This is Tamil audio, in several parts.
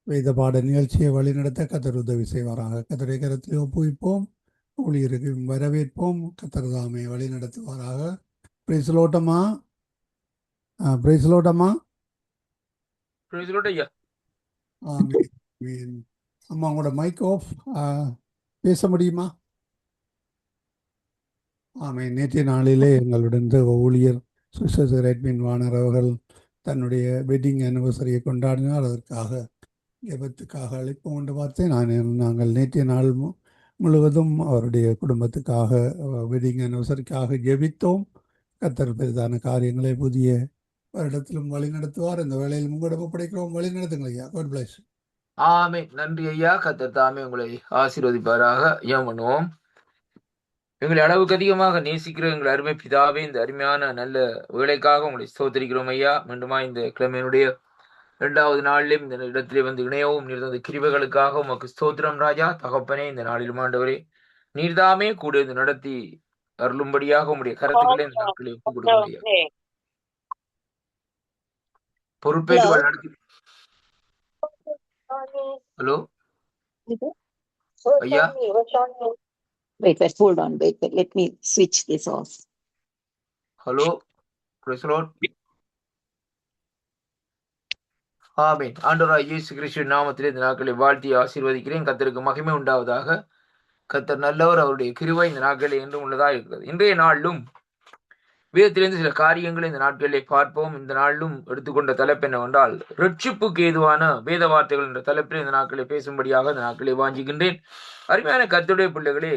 வேத பாட நிகழ்ச்சியை வழிநடத்த கத்தர் உதவி செய்வாராக. கத்தரை கரத்தில் ஒப்புவிப்போம். ஊழியருக்கு வரவேற்போம். கத்தர் தாமே வழி நடத்துவாராக. பிரைஸ்லோட்டமா பிரைஸ்லோட்டமா அம்மா உங்களோட மைக் ஆஃப். பேச முடியுமா? ஆமாம், நேற்றைய நாளிலே எங்களுடன் ஊழியர் சுவிசேஷர் எட்வின் வாணர் அவர்கள் தன்னுடைய வெட்டிங் ஆனிவர்சரியை கொண்டாடினார். அதற்காக ஜெபத்துக்காக அழைப்பு கொண்டு பார்த்தேன். நாங்கள் நேற்றைய நாள் முழுவதும் அவருடைய குடும்பத்துக்காக வெட்டிங் ஆனிவர்சரிக்காக ஜெபித்தோம். கர்த்தர் பெரிதான காரியங்களை புதிய வருடத்திலும் வழி நடத்துவார். இந்த வேளையில் உங்களோட ஒப்படைக்கிறோம். வழி நடத்துங்கள் ஐயா. God bless. ஆமே, நன்றி ஐயா. கர்த்தர் தாமே உங்களை ஆசீர்வதிப்பாராக. ஜெபம் பண்ணுவோம். எங்களை அளவுக்கு அதிகமாக நேசிக்கிற எங்கள் அருமை பிதாவே, இந்த அருமையான நல்ல வேலைக்காக உங்களை ஸ்தோத்திரிக்கிறோம் ஐயா. மீண்டுமா இந்த கிழமையினுடைய 2வது நாளிலும் இந்த இடத்திலே வந்து இணையவும் நீர்ந்த கிருபைகளுக்காக உமக்கு ஸ்தோத்திரம் ராஜா. தகப்பனே, இந்த நாளிலும் ஆண்டவரே நீர்தாமே கூட இந்த நடத்தி அருளும்படியாக உங்களுடைய கருத்துக்களை இந்த நாட்களை ஒப்புக் கொடுக்கிறோம் ஐயா. பொறுப்பேற்று நடத்தி. ஹலோ ஐயா. Wait, hold on. Wait, let me switch this off. Hello, praise the Lord. ஆமென். ஆண்டவராகிய இயேசு கிறிஸ்துவின் நாமத்திலே இந்த நாட்களை வாழ்த்தி ஆசீர்வதிக்கிறேன். கர்த்தருக்கு மகிமை உண்டாவதாக. கர்த்தர் நல்லவர், அவருடைய கிருபை இந்த நாட்களில் என்றும் உள்ளதா இருக்கிறது. இன்றைய நாளிலும் வேதத்திலிருந்து சில காரியங்களை இந்த நாட்களிலே பார்ப்போம். இந்த நாளிலும் எடுத்துக்கொண்ட தலைப்பு என்னவென்றால், ரட்சிப்புக்கு ஏதுவான வேத வார்த்தைகள் என்ற தலைப்பில் இந்த நாட்களை பேசும்படியாக இந்த நாட்களை வாஞ்சிக்கின்றேன். அருமையான கர்த்தருடைய பிள்ளைகளே,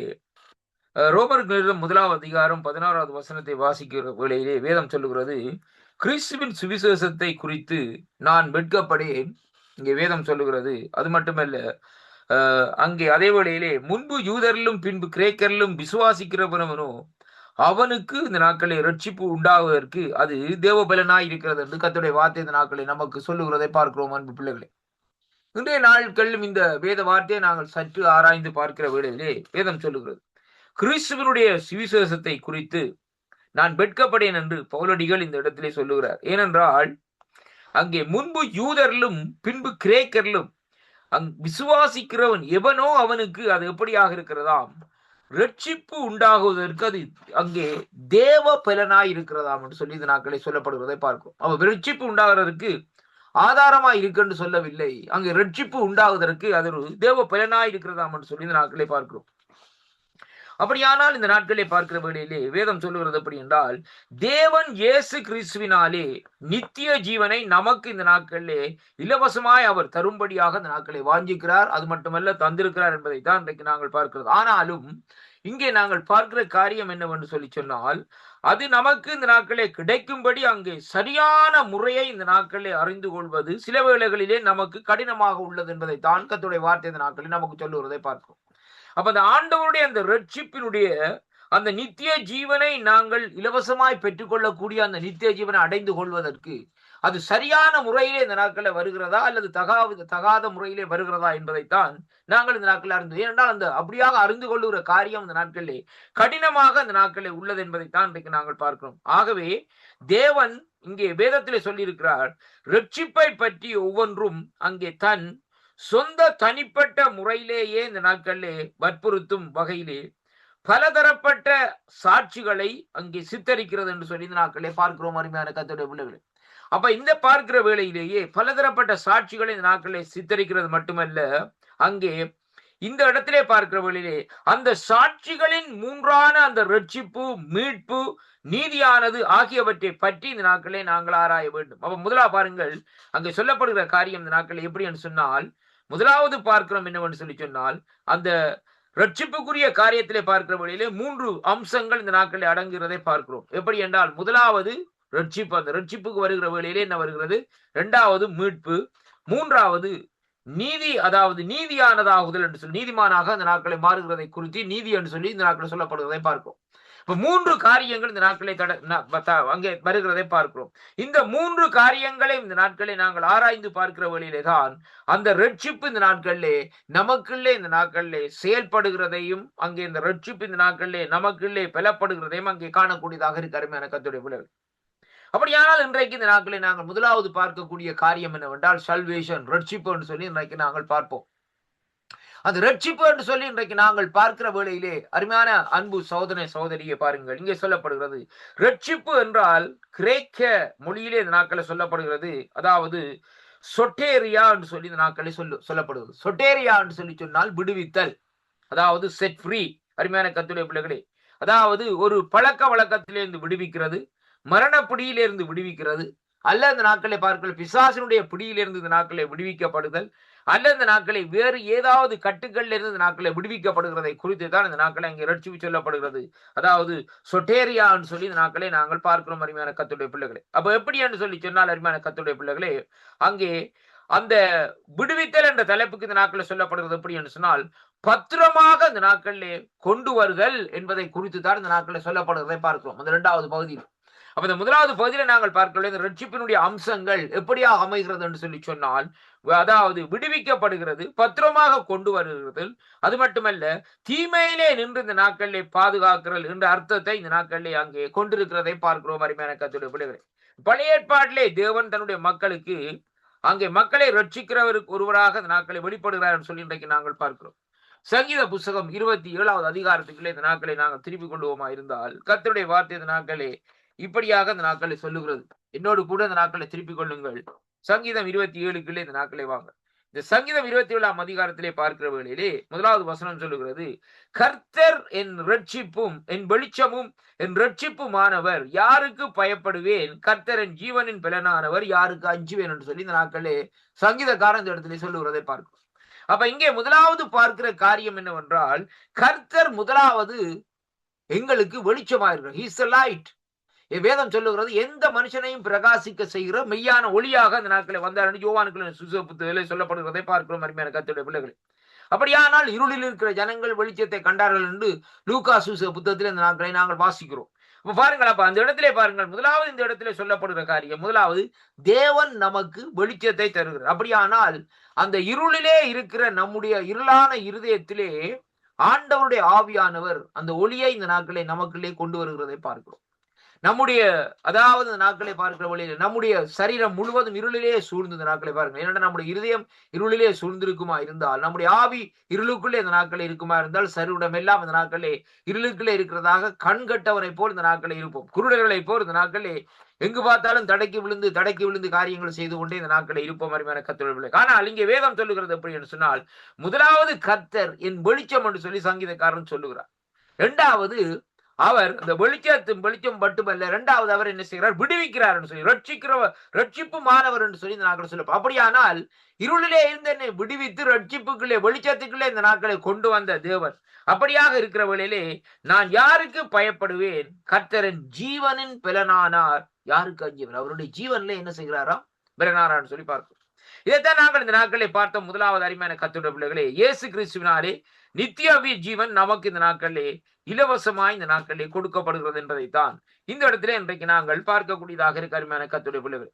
ரோமருக்கு 1 அதிகாரம் 16வது வசனத்தை வாசிக்கிற வேளையிலே வேதம் சொல்லுகிறது, கிறிஸ்துவின் சுவிசேஷத்தை குறித்து நான் வெட்கப்படேன். இங்கே வேதம் சொல்லுகிறது. அது மட்டுமல்ல, அங்கே அதே வேளையிலே முன்பு யூதரிலும் பின்பு கிரேக்கரிலும் விசுவாசிக்கிறவனவனோ அவனுக்கு இந்த நாட்களை ரட்சிப்பு உண்டாவதற்கு அது தேவபலனாய் இருக்கிறது என்று கர்த்தருடைய வார்த்தை இந்த நாட்களை நமக்கு சொல்லுகிறதை பார்க்கிறோம். அன்பு பிள்ளைகளே, இன்றைய நாட்களிலும் இந்த வேத வார்த்தையை நாங்கள் சற்று ஆராய்ந்து பார்க்கிற வேளையிலே வேதம் சொல்லுகிறது, கிறிஸ்துவனுடைய சுவிசேஷத்தை குறித்து நான் வெட்கப்படேன் என்று பவுலடிகள் இந்த இடத்திலே சொல்லுகிறார். ஏனென்றால் அங்கே முன்பு யூதரிலும் பின்பு கிரேக்கரிலும் விசுவாசிக்கிறவன் எவனோ அவனுக்கு அது எப்படியாக இருக்கிறதாம், ரட்சிப்பு உண்டாகுவதற்கு அது அங்கே தேவ பலனாய் இருக்கிறதாம் என்று சொல்லி இந்த நாட்களை சொல்லப்படுவதை பார்க்கும். அவன் ரட்சிப்பு உண்டாகிறதுக்கு ஆதாரமாய் இருக்குன்னு சொல்லவில்லை, அங்கே ரட்சிப்பு உண்டாகுவதற்கு அது ஒரு தேவ பலனாய் இருக்கிறதாம் என்று சொல்லி இந்த நாட்களை பார்க்கிறோம். அப்படியானால் இந்த நாட்களை பார்க்கிற வேளையிலே வேதம் சொல்லுகிறது எப்படி என்றால், தேவன் இயேசு கிறிஸ்துவினாலே நித்திய ஜீவனை நமக்கு இந்த நாட்களிலே இலவசமாய் அவர் தரும்படியாக இந்த நாட்களை வாஞ்சிக்கிறார். அது மட்டுமல்ல, தந்திருக்கிறார் என்பதை தான் இன்றைக்கு நாங்கள் பார்க்கிறது. ஆனாலும் இங்கே நாங்கள் பார்க்கிற காரியம் என்னவென்று சொல்லி சொன்னால், அது நமக்கு இந்த நாட்களே கிடைக்கும்படி அங்கே சரியான முறையை இந்த நாட்களே அறிந்து கொள்வது சில வேளைகளிலே நமக்கு கடினமாக உள்ளது என்பதை தான் கர்த்தருடைய வார்த்தை இந்த நாட்களில் நமக்கு சொல்லுவதை பார்க்கிறோம். அப்ப அந்த ஆண்டவருடைய அந்த ரட்சிப்பினுடைய அந்த நித்திய ஜீவனை நாங்கள் இலவசமாய் பெற்றுக்கொள்ளக்கூடிய அந்த நித்திய ஜீவனை அடைந்து கொள்வதற்கு அது சரியான முறையிலே இந்த நாட்களில் வருகிறதா அல்லது தகாத முறையிலே வருகிறதா என்பதைத்தான் நாங்கள் இந்த நாட்களில் அறிந்து, ஏனென்றால் அந்த அப்படியாக அறிந்து கொள்ளுகிற காரியம் இந்த நாட்களிலே கடினமாக அந்த நாட்களில் உள்ளது என்பதைத்தான் இன்றைக்கு நாங்கள் பார்க்கிறோம். ஆகவே தேவன் இங்கே வேதத்திலே சொல்லியிருக்கிறார், ரட்சிப்பை பற்றி ஒவ்வொன்றும் அங்கே தன் சொந்த தனிப்பட்ட முறையிலேயே இந்த நாட்களிலே வற்புறுத்தும் வகையிலே பலதரப்பட்ட சாட்சிகளை அங்கே சித்தரிக்கிறது என்று சொல்லி இந்த நாட்களே பார்க்கிறோம். அருமையான கர்த்தருடைய பிள்ளைகளே, அப்ப இந்த பார்க்கிற வேளையிலேயே பலதரப்பட்ட சாட்சிகளை இந்த நாட்களே சித்தரிக்கிறது மட்டுமல்ல, அங்கே இந்த இடத்திலே பார்க்கிற வேளையிலே அந்த சாட்சிகளின் மூன்றான அந்த ரட்சிப்பு, மீட்பு, நீதியானது ஆகியவற்றை பற்றி இந்த நாட்களே நாங்கள் ஆராய வேண்டும். அப்ப முதலாவது பாருங்கள், அங்கே சொல்லப்படுகிற காரியம் இந்த நாட்கள் எப்படி என்று சொன்னால், முதலாவது பார்க்கிறோம் என்னவென்று சொல்லி சொன்னால், அந்த ரட்சிப்புக்குரிய காரியத்திலே பார்க்கிற வழியிலே 3 அம்சங்கள் இந்த நாட்களில் அடங்குகிறதை பார்க்கிறோம். எப்படி என்றால், முதலாவது ரட்சிப்பு, அந்த ரட்சிப்புக்கு வருகிற வேளையிலே என்ன வருகிறது, 2வது மீட்பு, 3வது நீதி, அதாவது நீதியானதாகுதல் என்று சொல்லி நீதிமானாக அந்த நாட்களை மாறுகிறதை குறித்து நீதி என்று சொல்லி இந்த நாட்களில் சொல்லப்படுவதை பார்க்கிறோம். இப்ப 3 காரியங்கள் இந்த நாட்களை அங்கே வருகிறதை பார்க்கிறோம். இந்த 3 காரியங்களை இந்த நாட்களை நாங்கள் ஆராய்ந்து பார்க்கிற வழியிலே தான் அந்த ரட்சிப்பு இந்த நாட்களிலே நமக்குள்ளே இந்த நாட்களிலே செயல்படுகிறதையும் அங்கே இந்த ரட்சிப்பு இந்த நாட்களிலே நமக்குள்ளே பலப்படுகிறதையும் அங்கே காணக்கூடியதாக இருக்கு. அருமையான கர்த்தருடைய பிள்ளைகள், அப்படியானால் இன்றைக்கு இந்த நாட்களில் நாங்கள் முதலாவது பார்க்கக்கூடிய காரியம் என்னவென்றால் சல்வேஷன், ரட்சிப்பு என்று சொல்லி இன்றைக்கு நாங்கள் பார்ப்போம். அந்த ரட்சிப்பு என்று சொல்லி இன்றைக்கு நாங்கள் பார்க்கிற வேளையிலே அருமையான அன்பு சகோதரியை பாருங்கள், இங்கே சொல்லப்படுகிறது ரட்சிப்பு என்றால் கிரேக்க மொழியிலே இந்த நாட்களை சொல்லப்படுகிறது. அதாவது சொட்டேரியா என்று சொல்லி இந்த நாட்களை சொல்லப்படுகிறது. சொட்டேரியா என்று சொல்லி சொன்னால் விடுவித்தல், அதாவது செட் ஃப்ரீ. அருமையான கர்த்தருடைய பிள்ளைகளே, அதாவது ஒரு பழக்க வழக்கத்திலிருந்து விடுவிக்கிறது, மரண பிடியிலிருந்து விடுவிக்கிறது, அல்ல இந்த நாட்களை பார்க்கல பிசாசினுடைய பிடியிலிருந்து இந்த நாட்களை விடுவிக்கப்படுதல், அல்ல இந்த நாட்களை வேறு ஏதாவது கட்டுக்கள்ல இருந்து இந்த நாட்களை விடுவிக்கப்படுகிறதை குறித்து தான் இந்த நாட்களை அங்கே ரட்சிப்பு சொல்லப்படுகிறது. அதாவது சொட்டேரியான்னு சொல்லி இந்த நாட்களை நாங்கள் பார்க்கிறோம் அருமையான கர்த்தருடைய பிள்ளைகளே. அப்ப எப்படி என்று சொல்லி சொன்னால் அருமையான கர்த்தருடைய பிள்ளைகளே, அங்கே அந்த விடுவித்தல் என்ற தலைப்புக்கு இந்த நாட்களை சொல்லப்படுகிறது எப்படி என்று சொன்னால் பத்திரமாக இந்த நாட்களிலே கொண்டு வருதல் என்பதை குறித்து தான் இந்த நாட்களில் சொல்லப்படுகிறதை பார்க்கிறோம் அந்த இரண்டாவது பகுதியில். அப்ப இந்த முதலாவது பகுதியில நாங்கள் பார்க்கல இந்த ரட்சிப்பினுடைய அம்சங்கள் எப்படியாக அமைகிறது என்று சொல்லி சொன்னால், அதாவது விடுவிக்கப்படுகிறது, பத்திரமாக கொண்டு வருகிறது, அது மட்டுமல்ல தீமையிலே நின்று இந்த நாட்களிலே பாதுகாக்கிறது என்ற அர்த்தத்தை இந்த நாட்களிலே அங்கே கொண்டிருக்கிறதை பார்க்கிறோம் அருமையான கர்த்தருடைய பிள்ளைகளே. பழைய ஏற்பாட்டிலே தேவன் தன்னுடைய மக்களுக்கு அங்கே மக்களை ரட்சிக்கிறவருக்கு ஒருவராக இந்த நாட்களை வெளிப்படுகிறார் என்று சொல்லி இன்றைக்கு நாங்கள் பார்க்கிறோம். சங்கீத புஸ்தகம் 27வது அதிகாரத்துக்குள்ளே இந்த நாட்களை நாங்கள் திருப்பி கொள்வோமா இருந்தால் கர்த்தருடைய வார்த்தை இந்த நாட்களே இப்படியாக இந்த நாட்களை சொல்லுகிறது. என்னோடு கூட இந்த நாட்களை திருப்பிக் கொள்ளுங்கள். சங்கீதம் 27க்குள்ளே இந்த நாட்களை வாங்க. இந்த சங்கீதம் 27ஆம் அதிகாரத்திலே பார்க்கிற வேளையிலே முதலாவது வசனம் சொல்லுகிறது, கர்த்தர் என் ரட்சிப்பும் என் வெளிச்சமும் என் ரட்சிப்புமானவர், யாருக்கு பயப்படுவேன்? கர்த்தர் என் ஜீவனின் பலனானவர், யாருக்கு அஞ்சுவேன் என்று சொல்லி இந்த நாட்களே சங்கீதக்காரன் இந்த இடத்திலே சொல்லுகிறதை பார்க்கிறோம். அப்ப இங்கே முதலாவது பார்க்கிற காரியம் என்னவென்றால், கர்த்தர் முதலாவது எங்களுக்கு வெளிச்சமாயிருக்கிறார். He is the light. வேதம் சொல்லுகிறது எந்த மனுஷனையும் பிரகாசிக்க செய்கிற மெய்யான ஒளியாக அந்த நாட்களை வந்தார் யோவானுக்குள்ள சுசப்புத்திலே சொல்லப்படுகிறதை பார்க்கிறோம் அருமையான கர்த்தருடைய பிள்ளைகளே. அப்படியானால் இருளில் இருக்கிற ஜனங்கள் வெளிச்சத்தை கண்டார்கள் என்று லூக்கா சுச புத்தகத்தில் இந்த நாட்களை நாங்கள் வாசிக்கிறோம். அப்ப பாருங்கள், அப்ப அந்த இடத்திலே பாருங்கள், முதலாவது இந்த இடத்திலே சொல்லப்படுகிற காரியம், முதலாவது தேவன் நமக்கு வெளிச்சத்தை தருகிறார். அப்படியானால் அந்த இருளிலே இருக்கிற நம்முடைய இருளான இருதயத்திலே ஆண்டவருடைய ஆவியானவர் அந்த ஒளியை இந்த நாட்களை நமக்குள்ளே கொண்டு வருகிறதை பார்க்கிறோம். நம்முடைய அதாவது நாட்களை பார்க்கிற வழியில் நம்முடைய சரீரம் முழுவதும் இருளிலே சூழ்ந்து இந்த நாட்களை பாருங்கள். ஏன்னா நம்முடைய இருதயம் இருளிலே சூழ்ந்திருக்குமா இருந்தால், நம்முடைய ஆவி இருளுக்குள்ளே இந்த நாட்களே இருக்குமா இருந்தால், சரீரம் எல்லாம் இந்த நாட்களே இருளுக்குள்ளே இருக்கிறதாக கண்கட்டவரை போல் இந்த நாட்களே இருப்போம். குருடர்களை போல் இந்த நாட்களே எங்கு பார்த்தாலும் தடைக்கு விழுந்து காரியங்கள் செய்து கொண்டே இந்த நாட்களை இருப்போம் அருமையான கர்த்தருடைய. ஆனால் இங்கே வேதம் சொல்லுகிறது எப்படி என்று சொன்னால், முதலாவது கர்த்தர் என் வெளிச்சம் என்று சொல்லி சங்கீதக்காரன் சொல்லுகிறார். இரண்டாவது அவர் அந்த வெளிச்சம் மட்டுமல்ல, இரண்டாவது அவர் என்ன செய்கிறார்? விடுவிக்கிறார் என்று சொல்லி ரட்சிப்பு மாணவர் என்று சொல்லி இந்த நாட்களை சொல்ல. அப்படியானால் இருளிலே இருந்து என்னை விடுவித்து ரட்சிப்புக்குள்ளே வெளிச்சத்துக்குள்ளே இந்த நாட்களை கொண்டு வந்த தேவன். அப்படியாக இருக்கிற வேளையிலே நான் யாருக்கு பயப்படுவேன்? கர்த்தரின் ஜீவனின் பலனானார், யாருக்கு அஞ்சுவேன்? அவருடைய ஜீவன்ல என்ன செய்கிறாராம்? பலனாரான்னு சொல்லி பார்க்கிறோம். இதைத்தான் நாங்கள் இந்த நாட்களை பார்த்த முதலாவது அருமையான கர்த்தருடைய பிள்ளைகளே, இயேசு கிறிஸ்துவினாலே நித்திய ஜீவன் நமக்கு இந்த நாட்களிலே இலவசமாய் இந்த நாட்களிலே கொடுக்கப்படுகிறது என்பதைத்தான் இந்த இடத்திலே இன்றைக்கு நாங்கள் பார்க்கக்கூடியதாக இருக்க அருமையான கர்த்தருடைய பிள்ளைகளே.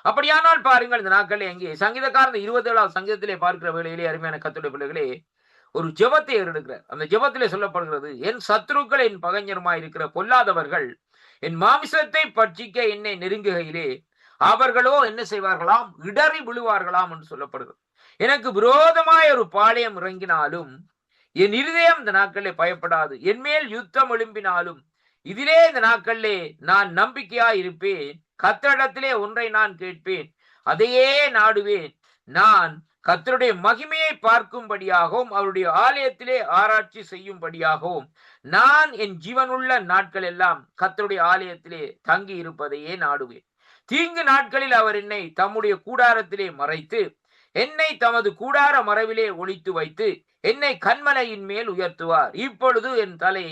அப்படியானால் பாருங்கள், இந்த நாட்களிலே எங்கே சங்கீதக்காரன் 27ஆவது சங்கீதத்திலே பார்க்கிற வேளையிலே அருமையான கர்த்தருடைய பிள்ளைகளே ஒரு ஜெபத்தை ஏறெடுக்கிறார். அந்த ஜெபத்திலே சொல்லப்படுகிறது, என் சத்துருக்கள் என் பகைஞருமாய் இருக்கிற பொல்லாதவர்கள் என் மாமிசத்தை பட்சிக்க என்னை நெருங்குகையிலே அவர்களோ என்ன செய்வார்களாம்? இடறி விழுவார்களாம் என்று சொல்லப்படுகிறது. எனக்கு விரோதமாய் ஒரு பாளையம் இறங்கினாலும் என் இருதயம் இந்த நாட்களிலே பயப்படாது. என் மேல் யுத்தம் எழும்பினாலும் இதிலே இந்த நாட்களிலே நான் நம்பிக்கையாய் இருப்பேன். கர்த்தரிடத்திலே ஒன்றை நான் கேட்பேன், அதையே நாடுவேன். நான் கர்த்தருடைய மகிமையை பார்க்கும்படியாகவும் அவருடைய ஆலயத்திலே ஆராய்ச்சி செய்யும்படியாகவும் நான் என் ஜீவனுள்ள நாட்கள் எல்லாம் கர்த்தருடைய ஆலயத்திலே தங்கி இருப்பதையே நாடுவேன். தீங்கு நாட்களில் அவர் என்னை தம்முடைய கூடாரத்திலே மறைத்து என்னை தமது கூடார மறைவிலே ஒளித்து வைத்து என்னை கன்மலையின் மேல் உயர்த்துவார். இப்பொழுது என் தலை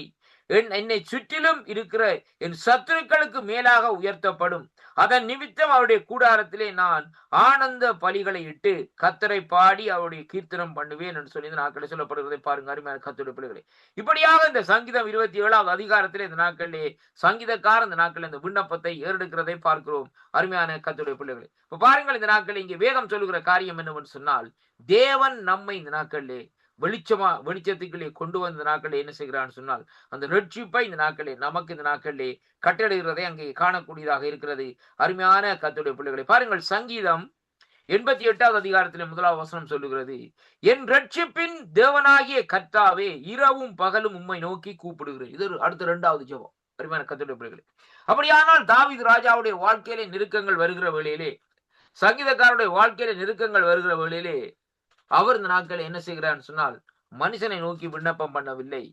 என்னை சுற்றிலும் இருக்கிற என் சத்துருக்களுக்கு மேலாக உயர்த்தப்படும். அதன் நிமித்தம் அவருடைய கூடாரத்திலே நான் ஆனந்த பலிகளை இட்டு கர்த்தரை பாடி அவருடைய கீர்த்தனம் பண்ணுவேன் என்று சொல்லி இந்த நாட்களில் சொல்லப்படுவதை பாருங்க அருமையான கர்த்தருடைய பிள்ளைகளே. இப்படியாக இந்த சங்கீதம் 27ஆவது அதிகாரத்திலே இந்த நாட்களிலே சங்கீதக்காரன் இந்த நாட்களில் இந்த விண்ணப்பத்தை ஏறெடுக்கிறதை பார்க்கிறோம் அருமையான கர்த்தருடைய பிள்ளைகளே. இப்ப பாருங்கள், இந்த நாட்களில் இங்கே வேதம் சொல்லுகிற காரியம் என்னவென்று சொன்னால், தேவன் நம்மை இந்த நாட்களிலே வெளிச்சத்துக்குள்ளே கொண்டு வந்த நாட்களே என்ன செய்கிறான்னு சொன்னால் அந்த ரட்சிப்பை இந்த நாட்களே நமக்கு இந்த நாட்களே கட்டளையிடுறதை அங்கே காணக்கூடியதாக இருக்கிறது. அருமையான கர்த்தருடைய பிள்ளைகளை பாருங்கள், சங்கீதம் 88வது அதிகாரத்திலே 1வது வசனம் சொல்லுகிறது, என் ரட்சிப்பின் தேவனாகிய கர்த்தாவே, இரவும் பகலும் உம்மை நோக்கி கூப்பிடுகிறேன். இது அடுத்த 2வது ஜெபம். அருமையான கர்த்தருடைய பிள்ளைகளே, அப்படியானால் தாவீது ராஜாவுடைய வாழ்க்கையிலே நெருக்கங்கள் வருகிற வேளையிலே, சங்கீதக்காரருடைய வாழ்க்கையில நெருக்கங்கள் வருகிற வேளையிலே அவர் இந்த நாட்களை என்ன செய்கிறான்னு சொன்னால் மனுஷனை நோக்கி விண்ணப்பம் பண்ணவில்லை,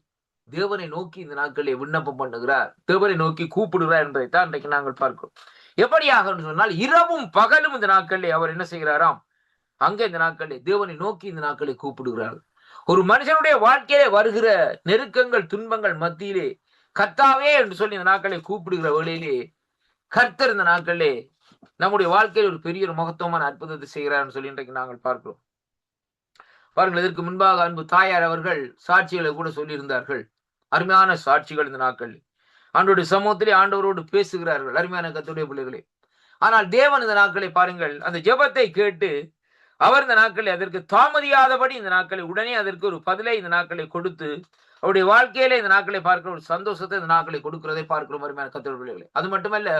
தேவனை நோக்கி இந்த நாட்களை விண்ணப்பம் பண்ணுகிறார், தேவனை நோக்கி கூப்பிடுகிறார் என்பதைத்தான் இன்றைக்கு நாங்கள் பார்க்கிறோம். எப்படியாக சொன்னால் இரவும் பகலும் இந்த நாட்களிலே அவர் என்ன செய்கிறாராம், அங்கே இந்த நாட்களிலே தேவனை நோக்கி இந்த நாட்களை கூப்பிடுகிறார். ஒரு மனுஷனுடைய வாழ்க்கையிலே வருகிற நெருக்கங்கள் துன்பங்கள் மத்தியிலே கர்த்தாவே என்று சொல்லி இந்த நாட்களை கூப்பிடுகிற வேளையிலே கர்த்தர் இந்த நாட்களிலே நம்முடைய வாழ்க்கையில் ஒரு பெரிய ஒரு மகத்துவமான அற்புதத்தை செய்கிறார்னு சொல்லி இன்றைக்கு நாங்கள் பார்க்கிறோம். பாருங்கள், இதற்கு முன்பாக அன்பு தாயார் அவர்கள் சாட்சிகளை கூட சொல்லியிருந்தார்கள். அருமையான சாட்சிகள் இந்த நாட்கள் ஆண்டோடைய சமூகத்திலே ஆண்டவரோடு பேசுகிறார்கள், அருமையான கர்த்தருடைய பிள்ளைகளே. ஆனால் தேவன் இந்த நாட்களை பாருங்கள், அந்த ஜெபத்தை கேட்டு அவர் இந்த நாட்களை அதற்கு தாமதியாதபடி இந்த நாட்களை உடனே அதற்கு ஒரு பதிலை இந்த நாட்களை கொடுத்து அவருடைய வாழ்க்கையில இந்த நாட்களை பார்க்கிற ஒரு சந்தோஷத்தை இந்த நாட்களை கொடுக்கிறதை பார்க்கிறோம், அருமையான கர்த்தருடைய பிள்ளைகளே. அது மட்டுமல்ல,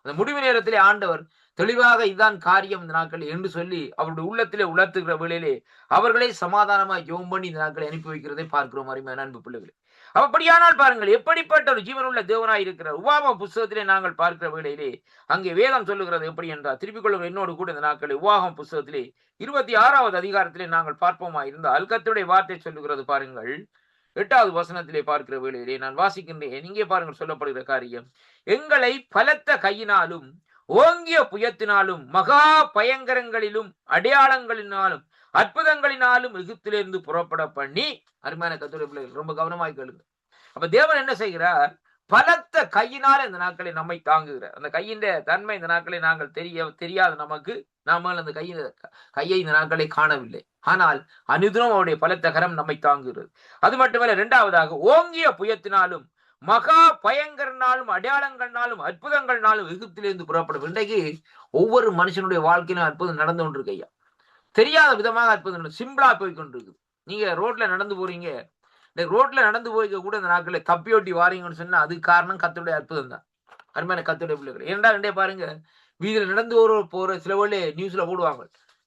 அந்த முடிவு நேரத்திலே ஆண்டவர் தெளிவாக இதுதான் காரியம் இந்த நாட்கள் என்று சொல்லி அவருடைய உள்ளத்திலே உணர்த்துகிற வேளையிலே அவர்களை சமாதானமாக ஜெபம் பண்ணி இந்த நாட்களை அனுப்பி வைக்கிறதை பார்க்கிறோம், அருமையான அன்பு பிள்ளைகளே. அப்படியானால் பாருங்கள், எப்படிப்பட்ட ஒரு ஜீவனுள்ள தேவனாய் இருக்கிறார். உபாகம புஸ்தகத்திலே நாங்கள் பார்க்கிற வேளையிலே அங்கே வேதம் சொல்லுகிறது எப்படி என்றால், திருப்பிக் கொள்ளுகிற என்னோடு கூட இந்த நாட்களை உபாகம புஸ்தகத்திலே 26வது அதிகாரத்திலே நாங்கள் பார்ப்போமா இருந்தால் கர்த்தருடைய வார்த்தை சொல்லுகிறது. பாருங்கள், 8வது வசனத்திலே பார்க்கிற வேளையிலே நான் வாசிக்கின்றேன். இங்கே பாருங்கள் சொல்லப்படுகிற காரியம், எங்களை பலத்த கையினாலும் ஓங்கிய புயத்தினாலும் மகா பயங்கரங்களிலும் அடையாளங்களினாலும் அற்புதங்களினாலும் எகிப்திலிருந்து புறப்பட பண்ணி. அருமையான கர்த்தருடைய பிள்ளைகள் ரொம்ப கவனமாய் கேளுங்க. அப்ப தேவன் என்ன செய்கிறார், பலத்த கையினால இந்த நாட்களை நம்மை தாங்குகிறார். அந்த கையின் தன்மை இந்த நாட்களை நாங்கள் தெரியாது நமக்கு, நாம அந்த கையை இந்த நாட்களை காணவில்லை. ஆனால் அனுதினம் அவருடைய பலத்த கரம் நம்மை தாங்குகிறது. அது மட்டுமல்ல, 2வதாக ஓங்கிய புயத்தினாலும் மகா பயங்கரனாலும் அடையாளங்கள்னாலும் அற்புதங்கள்னாலும் எகிப்திலிருந்து புறப்படும். இன்றைக்கு ஒவ்வொரு மனுஷனுடைய வாழ்க்கையிலும் அற்புதம் நடந்து கொண்டிருக்கு ஐயா. தெரியாத விதமாக அற்புதம் சிம்பிளா போய் கொண்டிருக்குது. நீங்க ரோட்ல நடந்து போறீங்க, ரோட்ல நடந்து போய்க்க கூட இந்த நாட்களை தப்பியோட்டி வாரீங்கன்னு சொன்னா அதுக்கு காரணம் கர்த்தருடைய அற்புதம் தான், அருமையான கர்த்தருடைய பிள்ளைகள். ஏன்டா பாருங்க, வீதியில நடந்து போற சில வேளை நியூஸ்ல போடுவாங்க,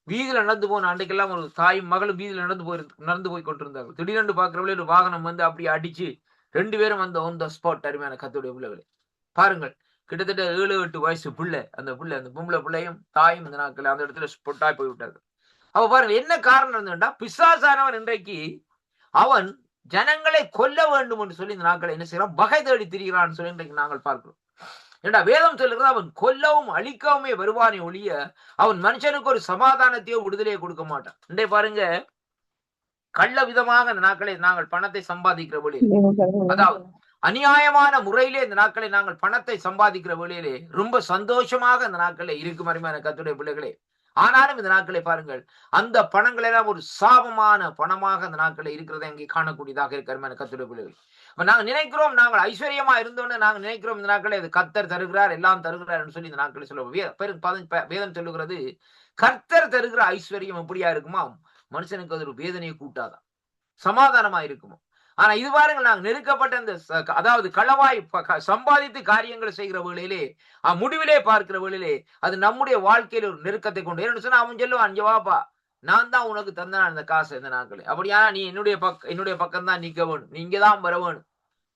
வீதியில நடந்து போன அன்றைக்கெல்லாம் ஒரு தாயும் மகளும் வீதியில நடந்து போய் கொண்டிருந்தாங்க. திடீரென்று பார்க்கிறவங்களே ஒரு வாகனம் வந்து அப்படியே அடிச்சு 2 பேரும் வந்து ஆன் த ஸ்பாட். அருமையான கர்த்தருடைய பிள்ளைகளை பாருங்கள், கிட்டத்தட்ட 7-8 வயசு பிள்ளை, அந்த பொம்பளை பிள்ளையும் தாயும் இந்த நாட்கள் அந்த இடத்துல ஸ்பாட்டாய் போய்விட்டார்கள். அவ பாருங்க, என்ன காரணம் இருந்துட்டா, பிசாசானவன் இன்றைக்கு அவன் ஜனங்களை கொல்ல வேண்டும் என்று சொல்லி இந்த நாட்களை என்ன செய்யறான், வகை தேடி திரிகிறான்னு சொல்லி இன்றைக்கு நாங்கள் பார்க்கிறோம். ஏண்டா வேதம் சொல்லுகிறது, அவன் கொல்லவும் அழிக்கவுமே வருவானே ஒழிய அவன் மனுஷனுக்கு ஒரு சமாதானத்தையோ விடுதலையோ கொடுக்க மாட்டான். இன்றைய பாருங்க, கள்ள விதமாக இந்த நாட்களை நாங்கள் பணத்தை சம்பாதிக்கிற வழியிலே, அதாவது அநியாயமான முறையிலே இந்த நாட்களை நாங்கள் பணத்தை சம்பாதிக்கிற வழியிலே ரொம்ப சந்தோஷமாக இந்த நாட்களை இருக்கும், அருமையான கர்த்தருடைய பிள்ளைகளே. ஆனாலும் இந்த நாட்களை பாருங்கள், அந்த பணங்கள் எல்லாம் ஒரு சாபமான பணமாக அந்த நாட்களை இருக்கிறதை அங்கே காணக்கூடியதாக இருக்க, அருமையான கர்த்தருடைய பிள்ளைகள். நாங்க நினைக்கிறோம், நாங்கள் ஐஸ்வர்யமா இருந்தோன்னு நாங்கள் நினைக்கிறோம் இந்த நாட்களை அது கர்த்தர் தருகிறார், எல்லாம் தருகிறார் என்று சொல்லி இந்த நாட்களை சொல்லுவோம். வேதம் சொல்லுகிறது, கர்த்தர் தருகிற ஐஸ்வர்யம் எப்படியா இருக்குமா, மனுஷனுக்கு அது ஒரு வேதனையை கூட்டாதான், சமாதானமா இருக்குமோ. ஆனா இது பாருங்கள், நாங்கள் நெருக்கப்பட்ட அந்த அதாவது களவாய் சம்பாதித்து காரியங்களை செய்கிற வேளையிலே முடிவிலே பார்க்கிற வேளையிலே அது நம்முடைய வாழ்க்கையில ஒரு நெருக்கத்தை கொண்டு. ஏன்னு சொன்னா அவன் சொல்லுவான், அஞ்சு வாப்பா, நான் தான் உனக்கு தந்தேன் அந்த காசு இந்த நாட்களே, அப்படியானா நீ என்னுடைய பக்கம் தான் நிக்க வேணும், நீ இங்கதான் வர வேணும்,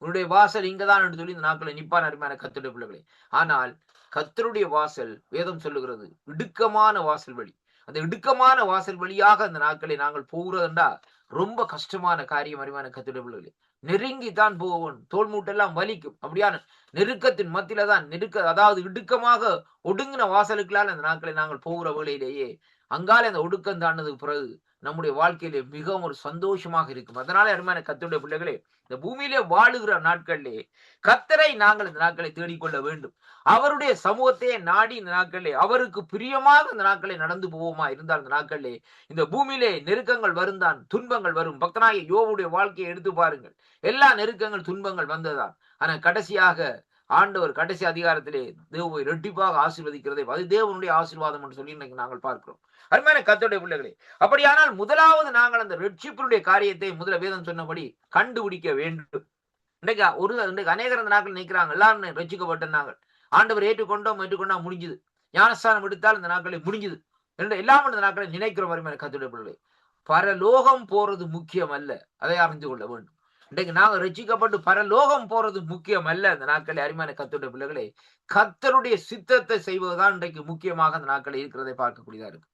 உன்னுடைய வாசல் இங்கதான் என்று சொல்லி இந்த நாட்களை நிப்பான், அருமையான கர்த்தருடைய பிள்ளைகளே. ஆனால் கர்த்தருடைய வாசல் வேதம் சொல்லுகிறது இடுக்கமான வாசல் வழி. அந்த இடுக்கமான வாசல் வழியாக அந்த நாட்களை நாங்கள் போகிறதுண்டா ரொம்ப கஷ்டமான காரியம், அருமையான கர்த்தருடைய பிள்ளைகளே. நெருங்கித்தான் போவோம், தோல் மூட்டெல்லாம் வலிக்கும். அப்படியான நெருக்கத்தின் மத்தியில தான் அதாவது இடுக்கமாக ஒடுங்கின வாசலுக்களால் அந்த நாட்களை நாங்கள் போகிற வேளையிலேயே அங்காலே அந்த ஒடுக்கம் தாண்டதுக்கு பிறகு நம்முடைய வாழ்க்கையிலே மிகவும் ஒரு சந்தோஷமாக இருக்கும். அதனால அருமையான கர்த்தருடைய பிள்ளைகளே, இந்த பூமியிலே வாழுகிற நாட்களிலே கர்த்தரை நாங்கள் இந்த நாட்களை தேடிக்கொள்ள வேண்டும். அவருடைய சமூகத்தையே நாடி இந்த நாட்களிலே அவருக்கு பிரியமாக இந்த நாட்களை நடந்து போவோமா இருந்தால் இந்த நாட்களிலே இந்த பூமியிலே நெருக்கங்கள் வருந்தான், துன்பங்கள் வரும். பக்தனாகிய யோபுடைய வாழ்க்கையை எடுத்து பாருங்கள், எல்லா நெருக்கங்கள் துன்பங்கள் வந்ததான். ஆனா கடைசியாக ஆண்டவர் கடைசி அதிகாரத்திலே தேவனை இரட்டிப்பாக ஆசீர்வதிக்கிறதை அது தேவனுடைய ஆசீர்வாதம் என்று சொல்லி இன்னைக்கு நாங்கள் பார்க்கிறோம். அருமையான கர்த்தருடைய பிள்ளைகளே, அப்படியானால் முதலாவது நாங்கள் அந்த ரட்சிப்பினுடைய காரியத்தை முதல்ல வேதம் சொன்னபடி கண்டுபிடிக்க வேண்டும். இன்றைக்கு அநேகர் அந்த நாட்கள் நினைக்கிறாங்க, எல்லாரும் ரட்சிக்கப்பட்டாங்க, ஆண்டவர் ஏற்றுக்கொண்டோம் முடிஞ்சுது, ஞானஸ்தானம் எடுத்தால் இந்த நாட்களை முடிஞ்சுது என்று எல்லாம் இந்த நாட்களை நினைக்கிற மாதிரி கர்த்தருடைய பிள்ளைகளே, பரலோகம் போறது முக்கியம் அல்ல, அதை அறிந்து கொள்ள வேண்டும். இன்றைக்கு நாங்கள் ரட்சிக்கப்பட்டு பரலோகம் போறது முக்கியம் அல்ல. அந்த நாட்களை அருமையான கர்த்தருடைய பிள்ளைகளே, கர்த்தருடைய சித்தத்தை செய்வதுதான் இன்றைக்கு முக்கியமாக அந்த நாட்களை இருக்கிறதை பார்க்கக்கூடியதா இருக்கு.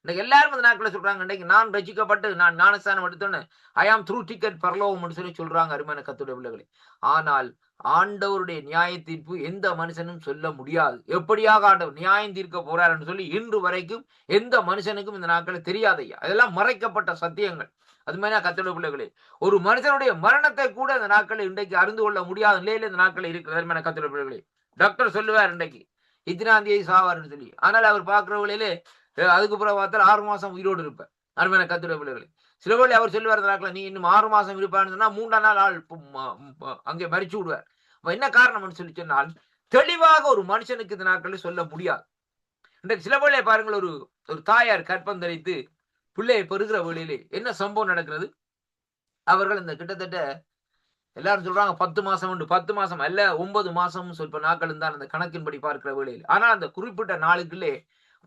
இன்னைக்கு எல்லாரும் அந்த நாட்களை சொல்றாங்க, இன்றைக்கு நான் ரட்சிக்கப்பட்டு நான் ஞானஸ்தானம் எடுத்தோன்னு ஐ ஆம் த்ரூ டிக்கெட் பரலோகம் சொல்லி சொல்றாங்க அருமையான கர்த்தருடைய பிள்ளைகளே. ஆனால் ஆண்டவருடைய நியாய தீர்ப்பு எந்த மனுஷனும் சொல்ல முடியாது. எப்படியாக ஆண்டவர் நியாயம் தீர்க்க போறார் என்று சொல்லி இன்று வரைக்கும் எந்த மனுஷனுக்கும் இந்த நாட்களை தெரியாதையா. அதெல்லாம் மறைக்கப்பட்ட சத்தியங்கள். அது மாதிரி கர்த்தருடைய பிள்ளைகளே, ஒரு மனுஷனுடைய மரணத்தை கூட இந்த நாட்களை இன்றைக்கு அறிந்து கொள்ள முடியாத நிலையில இந்த நாட்கள் இருக்கிற கர்த்தருடைய பிள்ளைகளே. டாக்டர் சொல்லுவார் இன்றைக்கு இத்தனாம் தேதி சாவார்னு சொல்லி, ஆனால் அவர் பார்க்கிற வழியிலே அதுக்கு பிறகு பார்த்தால் 6 மாசம் உயிரோடு இருப்பார். அருமையான கர்த்தருடைய பிள்ளைகளே, சில வேளை அவர் சொல்லுவார் நாட்கள், நீ இன்னும் 6 மாசம் இருப்பான்னு சொன்னா 3ஆம் நாள் ஆள் அங்கே மறிச்சு விடுவார். என்ன காரணம்னு சொல்லி சொன்னால் தெளிவாக ஒரு மனுஷனுக்கு இந்த நாட்களில் சொல்ல முடியாது. இன்றைக்கு சில வேளை பாருங்கள், ஒரு தாயார் கற்பம் தரித்து பிள்ளையை பெறுகிற வேளையிலே என்ன சம்பவம் நடக்கிறது, அவர்கள் இந்த கிட்டத்தட்ட எல்லாரும் சொல்றாங்க 10 மாசம் உண்டு, 10 மாசம் அல்ல 9 மாசம் சொல்ப நாட்கள் தான் அந்த கணக்கின்படி பார்க்கிற வேளையில். ஆனால் அந்த குறிப்பிட்ட நாளுக்குள்ளே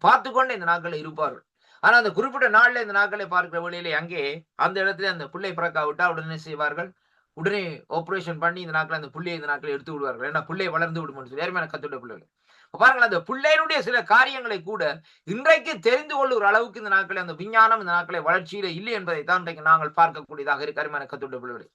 பார்த்து கொண்டே இந்த நாட்களை இருப்பார்கள். ஆனா அந்த குறிப்பிட்ட நாள்ல இந்த நாட்களை பார்க்கிற வேளையிலே அங்கே அந்த இடத்துல அந்த பிள்ளை பிறக்காவிட்டா உடனே செய்வார்கள், உடனே ஆபரேஷன் பண்ணி இந்த நாட்கள் அந்த பிள்ளையை இந்த நாட்களை எடுத்து விடுவார்கள். ஏன்னா பிள்ளை வளர்ந்து விடும் சொல்லி யாருமே கத்துடைய பிள்ளைகள் பாருங்கள். அந்த பிள்ளையினுடைய சில காரியங்களை கூட இன்றைக்கு தெரிந்து கொள்ளுகிற அளவுக்கு இந்த நாட்களை அந்த விஞ்ஞானம் இந்த நாட்களை வளர்ச்சியில இல்லை என்பதை தான் இன்றைக்கு நாங்கள் பார்க்கக்கூடியதாக இருக்கு அருமையான கத்துடைய பிள்ளைகளை.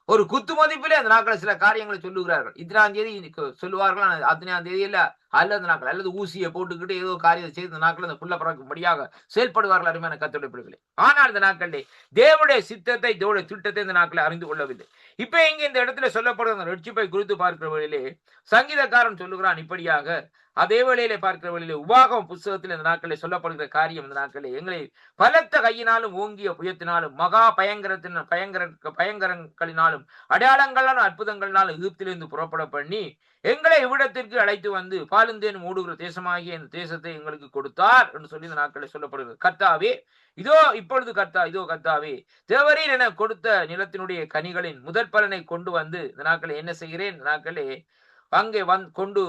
ஒரு குத்து மதிப்பிலே அந்த நாட்களை சில காரியங்களை சொல்லுகிறார்கள். இத்தனாம் தேதி சொல்லுவார்கள், அத்தனாம் தேதி இல்ல அல்லது நாட்கள் அல்லது ஊசியை போட்டுக்கிட்டு ஏதோ காரியத்தை செய்து இந்த நாட்கள் அந்த புள்ள பறக்கும்படியாக செயல்படுவார்கள் அருமையான கர்த்தருடைய பிள்ளைகளே. ஆனால் இந்த நாட்களிலே தேவனுடைய சித்தத்தை தேவனுடைய திட்டத்தை இந்த நாட்களை அறிந்து கொள்ளவில்லை. இப்ப இங்க இந்த இடத்துல சொல்லப்படுற அந்த ரட்சிப்பை குறித்து பார்க்கிற வழியிலே சங்கீதக்காரன் சொல்லுகிறான் இப்படியாக. அதே வேளையிலே பார்க்கிற வழியிலே உபாகம புஸ்தகத்தில் இந்த நாட்களில் சொல்லப்படுகிற காரியம், இந்த நாட்களில் எங்களை பலத்த கையினாலும் ஓங்கிய புயத்தினாலும் மகா பயங்கரங்களினாலும் அடையாளங்களான அற்புதங்களினாலும் எகிப்திலிருந்து புறப்பட பண்ணி எங்களை இவ்விடத்திற்கு அழைத்து வந்து பாலுந்தேனும் ஓடுகிற தேசமாகிய இந்த தேசத்தை எங்களுக்கு கொடுத்தார் என்று சொல்லி இந்த நாட்களில் சொல்லப்படுகிறது. கர்த்தாவே இதோ இப்பொழுது கர்த்தாவே தேவரீர் என கொடுத்த நிலத்தினுடைய கனிகளின் முதற் பலனை கொண்டு வந்து இந்த நாட்களை என்ன செய்கிறேன், இந்த நாட்களே அங்கே கொண்டு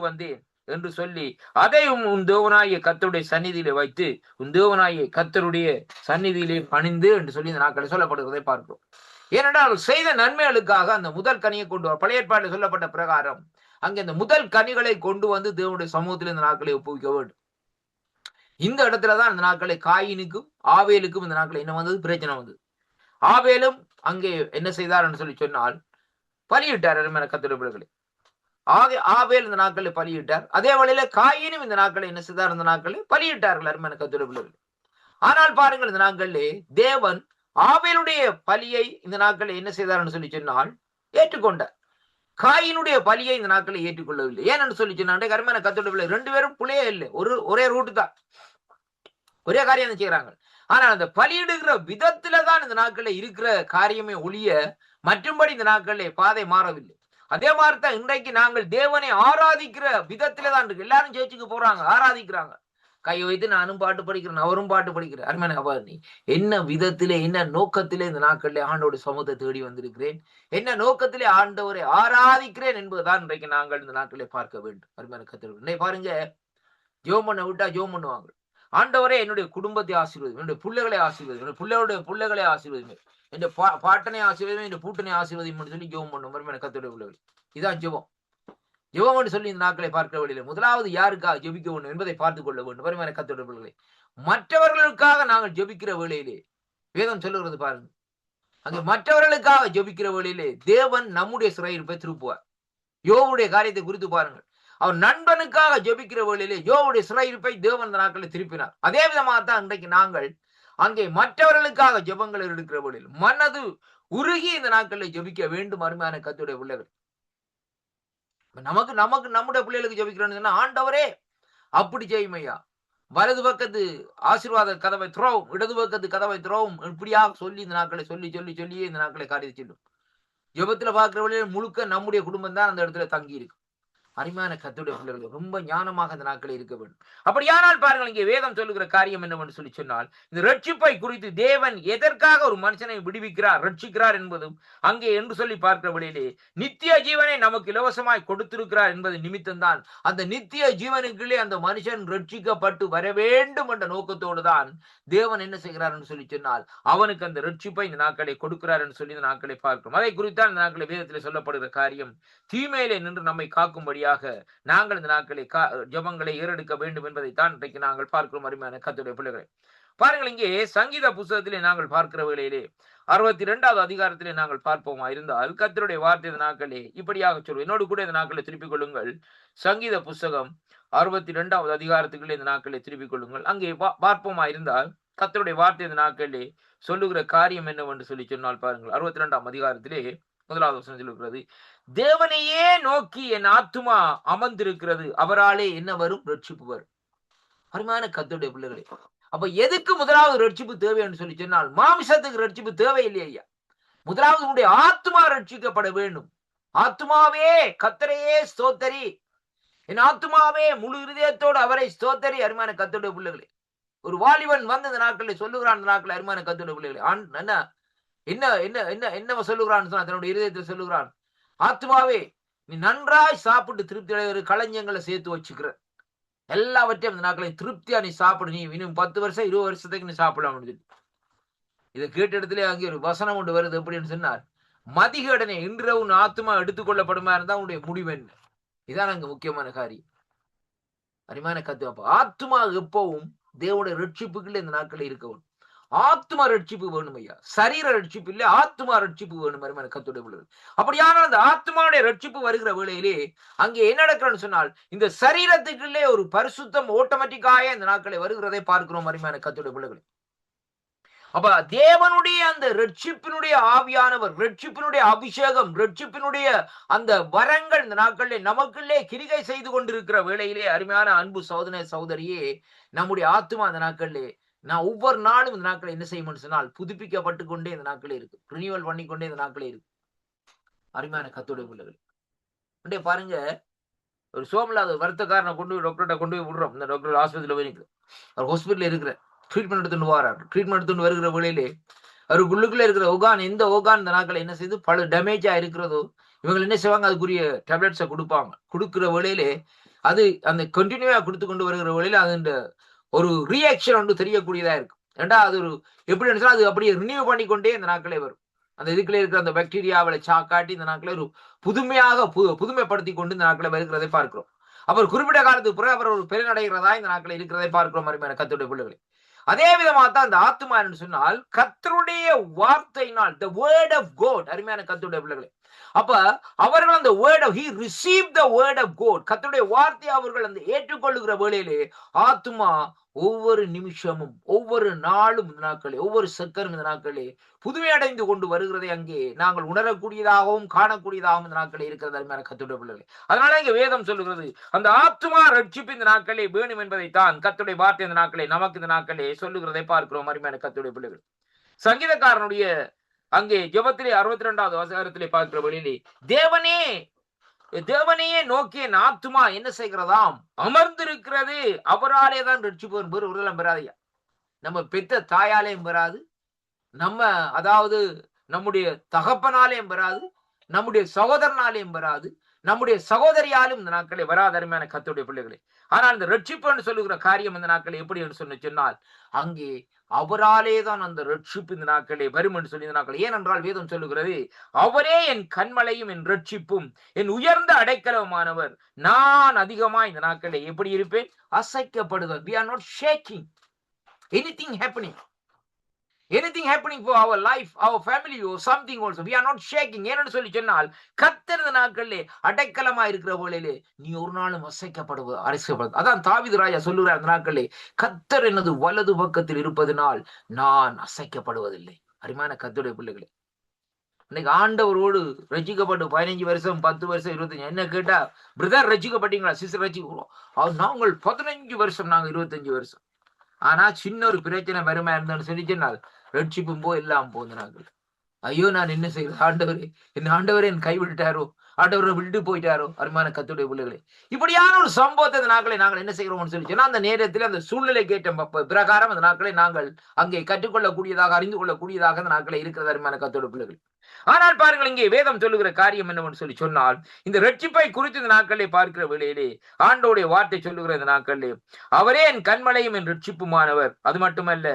வந்தேன் என்று சொல்லி அதையும் உன் தேவனாகிய கர்த்தருடைய சந்நிதியிலே வைத்து உன் தேவனாகிய கர்த்தருடைய சந்நிதியிலே பணிந்து என்று சொல்லி இந்த நாட்களை சொல்லப்படுவதை பார்க்கிறோம். ஏனென்றால் செய்த நன்மைகளுக்காக அந்த முதல் கனியை கொண்டு வர பழைய ஏற்பாட்டில் சொல்லப்பட்ட பிரகாரம் அங்கே அந்த முதல் கனிகளை கொண்டு வந்து தேவனுடைய சமூகத்தில் இந்த நாட்களை ஒப்புவிக்க வேண்டும். இந்த இடத்துலதான் இந்த நாட்களை காயினுக்கும் ஆவேலுக்கும் இந்த நாட்களை என்ன வந்தது, பிரச்சனை வந்தது. ஆவேலும் அங்கே என்ன செய்தார் என்று சொல்லி சொன்னால் பலியிட்டார் அருமையான கர்த்தருடைய பிள்ளைகளே. ஆவேல் இந்த நாட்களை பலியிட்டார். அதே வழியில காயினும் இந்த நாட்களை என்ன செய்தார், இந்த நாட்களை பலியிட்டார்கள் அருமையான கர்த்தருடைய பிள்ளைகளே. ஆனால் பாருங்கள், இந்த நாட்களிலே தேவன் ஆவேலுடைய பலியை இந்த நாட்களை என்ன செய்தார் சொல்லி சொன்னால் ஏற்றுக்கொண்டார். காயினுடைய பலியை இந்த நாட்களை ஏற்றுக்கொள்ளவில்லை. ஏன்னு சொல்லி சொன்னா கருமையான கர்த்தருடைய பிள்ளை 2 பேரும் பிள்ளையே இல்லை, ஒரே ரூட்டு தான், ஒரே காரியம் செய்யறாங்க. ஆனால் அந்த பலியிடுகிற விதத்துலதான் இந்த நாட்களில் இருக்கிற காரியமே ஒழிய மற்றும்படி இந்த நாட்களில் பாதை மாறவில்லை. அதே மாதிரிதான் இன்றைக்கு நாங்கள் தேவனை ஆராதிக்கிற விதத்திலே தான் இருக்கு. எல்லாரும் சேர்ச்சுக்கு போறாங்க, ஆராதிக்கிறாங்க, கையை வைத்து நானும் பாட்டு படிக்கிறேன், அவரும் பாட்டு படிக்கிறேன். அருமையான நீ என்ன விதத்திலே என்ன நோக்கத்திலே இந்த நாட்களிலே ஆண்டோட சமூகத்தை தேடி வந்திருக்கிறேன், என்ன நோக்கத்திலே ஆண்டவரை ஆராதிக்கிறேன் என்பதுதான் இன்றைக்கு நாங்கள் இந்த நாட்களிலே பார்க்க வேண்டும். அருமையான கர்த்தர் இன்னைக்கு பாருங்க, ஜெபம் பண்ண விட்டா ஜெபம் பண்ணுவாங்க, ஆண்டவரே என்னுடைய குடும்பத்தை ஆசீர்வதியும், என்னுடைய பிள்ளைகளை ஆசீர்வதியும், என்னுடைய பிள்ளைகளை ஆசீர்வதியும், என் பாட்டனை ஆசீர்வதியும், என் பூட்டனை ஆசீர்வதியும் சொல்லி ஜெபம் பண்ணும். அருமையான கர்த்தருடைய பிள்ளைகள், இதான் ஜெபம். ஜெபம் என்று சொல்லி இந்த நாட்களை பார்க்கிற வழியில முதலாவது யாருக்காக ஜெபிக்க வேண்டும் என்பதை பார்த்துக் கொள்ள வேண்டும். அருமையான கர்த்தருடைய பிள்ளைகளே, மற்றவர்களுக்காக நாங்கள் ஜெபிக்கிற வேளையிலே வேதம் சொல்லுகிறது பாருங்க, அங்கே மற்றவர்களுக்காக ஜெபிக்கிற வேளையிலே தேவன் நம்முடைய சிறையிருப்பை திருப்புவார். யோபுடைய காரியத்தை குறித்து பாருங்கள், அவர் நண்பனுக்காக ஜெபிக்கிற வேளையிலே யோபுடைய சிறையிருப்பை தேவன் இந்த நாட்களை திருப்பினார். அதே விதமாகத்தான் இன்றைக்கு நாங்கள் அங்கே மற்றவர்களுக்காக ஜெபங்கள் எடுக்கிற வேளையில் மனது உருகி இந்த நாட்களில் ஜெபிக்க வேண்டும். அருமையான கர்த்தருடைய பிள்ளைகள், நமக்கு நம்முடைய பிள்ளைகளுக்கு ஜெபிக்கிறோம்னு சொன்னா ஆண்டவரே அப்படி செய்யுமையா, வலது பக்கத்து ஆசீர்வாத கதவை துறவும், இடது பக்கத்து கதவை துறவும், இப்படியாக சொல்லி இந்த நாட்களை சொல்லியே இந்த நாட்களை காரியத்தை சொல்லும். ஜெபத்துல பார்க்கிற வழியில முழுக்க நம்முடைய குடும்பம் தான் அந்த இடத்துல தங்கி இருக்கு. அருமையான கர்த்தருடைய பிள்ளைகள் ரொம்ப ஞானமாக இந்த நாட்களில் இருக்க வேண்டும். அப்படியானால் பாருங்கள், இங்கே வேதம் சொல்லுகிற காரியம் என்னவென்று சொல்லி சொன்னால், இந்த ரட்சிப்பை குறித்து தேவன் எதற்காக ஒரு மனுஷனை விடுவிக்கிறார், ரட்சிக்கிறார் என்பதும் அங்கே என்று சொல்லி பார்க்கிற வழியிலே நித்திய ஜீவனை நமக்கு இலவசமாய் கொடுத்திருக்கிறார் என்பது நிமித்தம்தான் அந்த நித்திய ஜீவனுக்குள்ளே அந்த மனுஷன் ரட்சிக்கப்பட்டு வர வேண்டும் என்ற நோக்கத்தோடு தான் தேவன் என்ன செய்கிறார் என்று சொல்லி சொன்னால் அவனுக்கு அந்த ரட்சிப்பை இந்த நாட்களை கொடுக்கிறார் என்று சொல்லி இந்த நாட்களை பார்க்கிறோம். அதை குறித்தான் இந்த நாட்களை வேதத்தில் சொல்லப்படுகிற காரியம், தீமையிலே நின்று நம்மை காக்கும்படியாக நாங்கள் இந்த நாட்களை ஜெபங்களை ஏறெடுக்க வேண்டும் என்பதைத்தான் இன்றைக்கு நாங்கள் பார்க்கிறோம். அருமையான கர்த்தருடைய பிள்ளைகளை பாருங்கள், இங்கே சங்கீத புத்தகத்திலே நாங்கள் பார்க்கிற வேளையிலே 62வது அதிகாரத்திலே நாங்கள் பார்ப்போமா இருந்தால் கர்த்தருடைய வார்த்தை இந்த நாட்களே இப்படியாக சொல்வோம். என்னோடு கூட இந்த நாட்களை திருப்பிக் கொள்ளுங்கள். சங்கீத புஸ்தகம் 62வது அதிகாரத்துக்குள்ளே இந்த நாட்களை திருப்பிக் கொள்ளுங்கள். அங்கே பார்ப்போமா இருந்தால் கர்த்தருடைய வார்த்தை இந்த நாட்களே சொல்லுகிற காரியம் என்னவென்று சொல்லி சொன்னால் பாருங்கள், 62ஆம் அதிகாரத்திலே 1வது வசனம் சொல்லுகிறது, தேவனையே நோக்கி என் ஆத்துமா அமர்ந்திருக்கிறது, அவராலே என்ன வரும், ரட்சிப்பு வரும். அருமையான கர்த்தருடைய பிள்ளைகளே, அப்ப எதுக்கு முதலாவது ரட்சிப்பு தேவை என்று சொல்லி சொன்னால், மாமிசத்துக்கு ரட்சிப்பு தேவையில்லை ஐயா. முதலாவது உன்னுடைய ஆத்மா ரட்சிக்கப்பட வேண்டும். ஆத்மாவே கர்த்தரையே ஸ்தோத்தரி, என் ஆத்மாவே முழு இருதயத்தோடு அவரை ஸ்தோத்தரி. அருமையான கர்த்தருடைய பிள்ளைகளே, ஒரு வாலிபன் வந்து இந்த நாட்களில் சொல்லுகிறான், இந்த நாட்களில் அருமையான கர்த்தருடைய பிள்ளைகளே, என்ன என்ன என்ன என்ன சொல்லுகிறான் சொன்னா, தன்னுடைய இருதயத்தில் சொல்லுகிறான், ஆத்மாவே நீ நன்றாய் சாப்பிட்டு திருப்தி அடைய, களஞ்சியங்களை சேர்த்து வச்சுக்கிற, எல்லாவற்றையும் இந்த நாட்களை திருப்தியா நீ சாப்பிடு, நீ இன்னும் 10 வருஷம் 20 வருஷத்துக்கு நீ சாப்பிடலாம். இதை கேட்ட இடத்துல அங்கே ஒரு வசனம் ஒன்று வருது. எப்படின்னு சொன்னார், மதிகடனை இன்று உன் ஆத்மா எடுத்துக்கொள்ளப்படுமா இருந்தா உன்னுடைய முடிவு என்ன? இதான் அங்க முக்கியமான காரியம். அருமையான கர்த்தர், ஆத்மா எப்பவும் தேவனுடைய ரட்சிப்புக்குள்ள இந்த நாட்களில் இருக்கவும். ஆத்மா ரட்சிப்பு வேணும் ஐயா, சரீர ரட்சிப்பு இல்ல, ஆத்மா ரட்சிப்பு வேணும். அருமையான கர்த்தருடைய பிள்ளைகள், அப்படியான அந்த ஆத்மாவுடைய ரட்சிப்பு வருகிற வேளையிலே அங்கே என்ன நடக்கிறன்னு சொன்னால், இந்த சரீரத்துக்குள்ளே ஒரு பரிசுத்தம் ஆட்டோமேட்டிக்காக இந்த நாட்களை வருகிறதை பார்க்கிறோம். அருமையான கர்த்தருடைய பிள்ளைகள், அப்ப தேவனுடைய அந்த ரட்சிப்பினுடைய ஆவியானவர், ரட்சிப்பினுடைய அபிஷேகம், ரட்சிப்பினுடைய அந்த வரங்கள் இந்த நாட்களிலே நமக்குள்ளே கிரிகை செய்து கொண்டிருக்கிற வேளையிலே அருமையான அன்பு சகோதர சகோதரியே, நம்முடைய ஆத்மா அந்த நாட்களிலே நான் ஒவ்வொரு நாளும் இந்த நாட்களை என்ன செய்யணும்னு சொன்னால் புதுப்பிக்கப்பட்டு கொண்டே இந்த நாட்களே இருக்கு, ரினியூவல் பண்ணிக்கொண்டே இந்த நாட்களே இருக்கு. அருமையான கர்த்தருடைய பிள்ளைகள், பாருங்க, ஒரு சோமலாத வருத்தக்காரனை கொண்டு போய் டாக்டர்கிட்ட கொண்டு போய் விடுறோம். இந்த டாக்டர் ஆஸ்பத்திரியில் போய் நிற்கிறேன், அவர் ஹாஸ்பிட்டல் இருக்கிற ட்ரீட்மெண்ட் எடுத்துட்டு வராரு. ட்ரீட்மெண்ட் எடுத்துட்டு வருகிற வேளையிலே அவருக்கு உள்ளுக்குள்ள இருக்கிற ஓகான், எந்த ஓகான் இந்த நாட்களை என்ன செய்து பல டேமேஜா இருக்கிறதோ இவங்க என்ன செய்வாங்க, அதுக்குரிய டேப்லெட்ஸை கொடுப்பாங்க. கொடுக்குற வேளையிலே அது அந்த கண்டினியூவா கொடுத்து கொண்டு வருகிற வேளையில அது ஒரு ரியாக்ஷன் ஒன்று தெரியக்கூடியதா இருக்கும். ஏண்டா அது ஒரு எப்படி நினைச்சா அது அப்படியே ரினியூ பண்ணிக்கொண்டே இந்த நாட்களே வரும். அந்த இதுக்குள்ளே இருக்கிற அந்த பாக்டீரியாவை சாக்காட்டி இந்த நாட்களை ஒரு புதுமையாக புதுமைப்படுத்தி கொண்டு இந்த நாட்களை வருகிறதை பார்க்கிறோம். அவர் குறிப்பிட்ட காலத்துக்கு பிறகு அவர் ஒரு பெருநடைகிறதா இந்த நாட்களை இருக்கிறதை பார்க்கிறோம். அருமையான கர்த்தருடைய பிள்ளைகளை, அதே விதமாக தான் அந்த ஆத்மா என்று சொன்னால் கர்த்தருடைய வார்த்தையினால், the word of God. அருமையான கர்த்தருடைய பிள்ளைகளை, அப்ப அவர்கள் அந்த word of, he received the word of God, கர்த்தருடைய வார்த்தையை அவர்கள் அந்த ஏற்றுக்கொள்ளுகிற வேளையிலே ஆத்மா ஒவ்வொரு நிமிஷமும், ஒவ்வொரு நாளும் இந்த நாட்களே, ஒவ்வொரு செகண்டும் இந்த நாட்களே புதுமையடைந்து கொண்டு வருகிறதை அங்கே நாங்கள் உணரக்கூடியதாகவும் காணக்கூடியதாகவும் இந்த நாட்களே இருக்கிறது. அருமையான கர்த்தருடைய பிள்ளைகளே, அதனால இங்க வேதம் சொல்லுகிறது அந்த ஆத்மா ரட்சிப்பு இந்த நாட்களே வேணும் என்பதைத்தான் கர்த்தருடைய வார்த்தை இந்த நாட்களே நமக்கு இந்த நாட்களே சொல்லுகிறதை பார்க்கிறோம். அருமையான கர்த்தருடைய பிள்ளைகள், சங்கீதக்காரனுடைய அங்கே ஜெபத்திலே 62வது வசனத்திலே பார்க்கிற வழியிலே தேவனையே நோக்கி என் ஆத்துமா என்ன செய்கிறதாம், அமர்ந்திருக்கிறது, அவராலே தான் ரட்சிப்பு என்பது ஒருதலம் பெறாதையா. நம்ம பெத்த தாயாலேயும் பெறாது, நம்ம அதாவது நம்முடைய தகப்பனாலேயும் பெறாது, நம்முடைய சகோதரனாலேயும் பெறாது, நம்முடைய சகோதரியாலும் இந்த நாட்களே வராத. அருமையான கர்த்தருடைய பிள்ளைகளே, ஆனால் இந்த ரட்சிப்பு என்று சொல்லுகிற காரியம் இந்த நாட்களை எப்படி என்று சொன்னால் அங்கே அவராலே தான் அந்த ரட்சிப்பு இந்த நாட்களே வரும் என்று சொல்லி இந்த நாட்கள். ஏனென்றால் வேதம் சொல்லுகிறது, அவரே என் கண்மலையும் என் ரட்சிப்பும் என் உயர்ந்த அடைக்கலமானவர், நான் அதிகமா இந்த நாட்களே எப்படி இருப்பேன், அசைக்கப்படுவேன். We are not shaking. Anything happening for our life, our family or something also, we are not shaking. ஏன்னு சொல்லி சொன்னால் கர்த்தர் இந்த நாட்களிலே அடைக்கலமா இருக்கிற போலே நீ ஒரு நாளும் அசைக்கப்படுவது. அதான் தாவீது ராஜா சொல்லுகிறார், அந்த நாட்களிலே கர்த்தர் எனது வலது பக்கத்தில் இருப்பதனால் நான் அசைக்கப்படுவதில்லை. அருமையான கர்த்தருடைய பிள்ளைகளே, இன்னைக்கு ஆண்டவரோடு ரசிக்கப்பட்டு 15 வருஷம் 10 வருஷம் 25, என்ன கேட்டா பிரதர் ரசிக்கப்பட்டீங்களா, சிஸ்டர் ரசிக்கிறோம், நாங்கள் 15 வருஷம், நாங்க 25 வருஷம். ஆனா சின்ன ஒரு பிரச்சனை வருமா இருந்தாலும் சொல்லி சொன்னால் ரட்சிப்பும் எல்லாம் போனார்கள். ஐயோ நான் என்ன செய்யறது, ஆண்டவரே என் கைவிட்டாரோ, ஆண்டவரை விட்டு போயிட்டாரோ. அருமையான கர்த்தருடைய பிள்ளைகளே, இப்படியான ஒரு சம்பவத்தை அந்த நாட்களை நாங்கள் என்ன செய்கிறோம்னு சொல்லி சொன்னா, அந்த நேரத்தில் அந்த சூழ்நிலை கேட்ட பிரகாரம் அந்த நாட்களை நாங்கள் அங்கே கற்றுக்கொள்ளக்கூடியதாக, அறிந்து கொள்ளக்கூடியதாக அந்த நாட்களை இருக்கிறது. அருமையான கர்த்தருடைய பிள்ளைகள், ஆனால் பாருங்கள், இங்கே வேதம் சொல்லுகிற காரியம் என்னவென்று சொல்லி சொன்னால், இந்த ரட்சிப்பை குறித்து இந்த நாட்களை பார்க்கிற வேளையிலே ஆண்டவருடைய வார்த்தை சொல்லுகிற இந்த நாட்களிலே, அவரே என் கண்மலையும் என் ரட்சிப்புமானவர், அது மட்டுமல்ல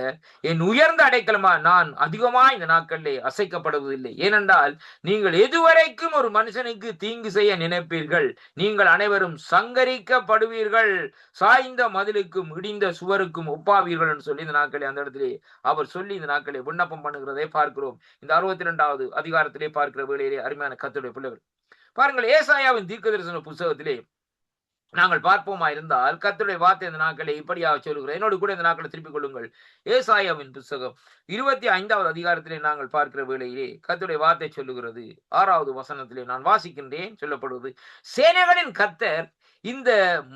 என் உயர்ந்த அடைக்கலமா, நான் அதிகமாய் இந்த நாட்களிலே அசைக்கப்படுவதில்லை. ஏனென்றால் நீங்கள் எதுவரைக்கும் ஒரு மனுஷனுக்கு தீங்கு செய்ய நினைப்பீர்கள், நீங்கள் அனைவரும் சங்கரிக்கப்படுவீர்கள், சாய்ந்த மதிலுக்கும் இடிந்த சுவருக்கும் ஒப்பாவீர்கள் என்று சொல்லி இந்த நாட்களே அந்த இடத்திலே அவர் சொல்லி இந்த நாட்களை விண்ணப்பம் பண்ணுகிறதை பார்க்கிறோம். இந்த 62வது அதிகாரத்திலே பார்க்கிற வேளையிலே அருமையான கர்த்தருடைய பிள்ளைகள், பாருங்கள், ஏசாயாவின் தீர்க்கதரிசன புத்தகத்திலே நாங்கள் பார்ப்போமா இருந்தால் கர்த்தருடைய வார்த்தை இந்த நாட்களை இப்படியாக சொல்லுகிறேன். என்னோடு கூட இந்த நாட்களை திருப்பிக் கொள்ளுங்கள். ஏசாயாவின் புத்தகம் 25வது அதிகாரத்திலே நாங்கள் பார்க்கிற வேளையிலே கர்த்தருடைய வார்த்தை சொல்லுகிறது. 6வது வசனத்திலே நான் வாசிக்கின்றேன். சொல்லப்படுவது, சேனைகளின் கர்த்தர் இந்த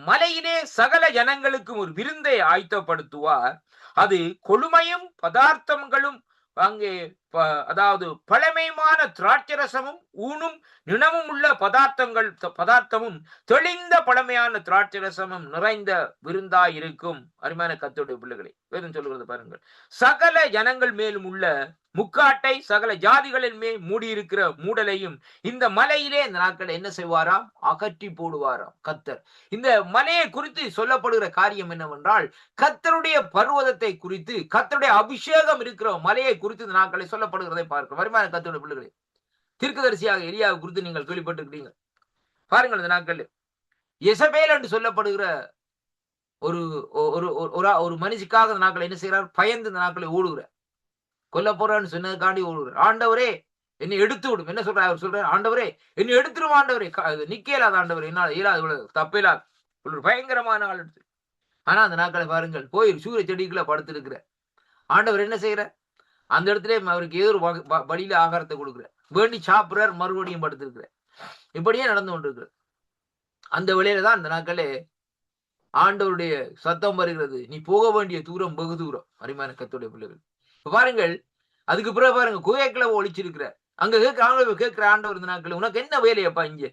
மலையிலே சகல ஜனங்களுக்கும் ஒரு விருந்தை ஆயத்தப்படுத்துவார், அது கொழுமையும் பதார்த்தங்களும் அங்கே அதாவது பழமையான திராட்சரசமும் ஊனும் நிணமும் உள்ள பதார்த்தமும் தெளிந்த பழமையான திராட்சரசமும் நிறைந்த விருந்தாய் இருக்கும். அருமையான கர்த்தருடைய பிள்ளைகளை, வேதம் சொல்லுகிறது பாருங்கள், சகல ஜனங்கள் மேலும் உள்ள முக்காட்டை சகல ஜாதிகளின் மேல் மூடியிருக்கிற மூடலையும் இந்த மலையிலே இந்த நாட்கள் என்ன செய்வாராம்? அகற்றி போடுவாராம் கர்த்தர். இந்த மலையை குறித்து சொல்லப்படுகிற காரியம் என்னவென்றால், கர்த்தருடைய பர்வதத்தை குறித்து, கர்த்தருடைய அபிஷேகம் இருக்கிற மலையை குறித்து இந்த நாட்களை சொல்லப்படுகிறதை பார்க்கிறோம். வருமான கர்த்தருடைய பிள்ளைகளே, தீர்க்கதரிசியாக எலியாவை குறித்து நீங்கள் கேள்விப்பட்டிருக்கிறீங்க. பாருங்கள், இந்த நாட்கள் எசபேல் என்று சொல்லப்படுகிற ஒரு மனுஷிக்காக இந்த நாட்களை என்ன செய்கிறார்? பயந்து இந்த நாட்களை ஓடுகிறார். கொல்ல போறான்னு சொன்னதுக்காண்டி ஓடுகிறார். ஆண்டவரே என்னை எடுத்து விடும். என்ன சொல்ற? அவர் சொல்றாரு, ஆண்டவரே என்னை எடுத்துடும், ஆண்டவரே நிக்கலாத, ஆண்டவரே என்னால் இயலாது, தப்பேலாது, ஒரு பயங்கரமான ஆள். ஆனா அந்த நாட்களை பாருங்கள், போய் சூரிய செடிக்குள்ள படுத்திருக்கிற ஆண்டவர் என்ன செய்யற? அந்த இடத்துல அவருக்கு ஏதோ ஒரு வழியில ஆகாரத்தை கொடுக்குற, வேண்டி சாப்பிடுறார், மறுபடியும் படுத்திருக்கிற. இப்படியே நடந்து கொண்டிருக்கிற அந்த வேளையில தான் அந்த நாட்களே ஆண்டவருடைய சத்தம் வருகிறது, நீ போக வேண்டிய தூரம் வெகு தூரம். அருமையான கர்த்தருடைய பிள்ளைகள், பாருங்கள், அதுக்கு பிறகு பாருங்க, குகைக்குள்ள ஒழிச்சிருக்கிற அங்க கேட்கிற ஆண்டவர் இந்த நாட்கள், உனக்கு என்ன வேலையப்பா இங்க?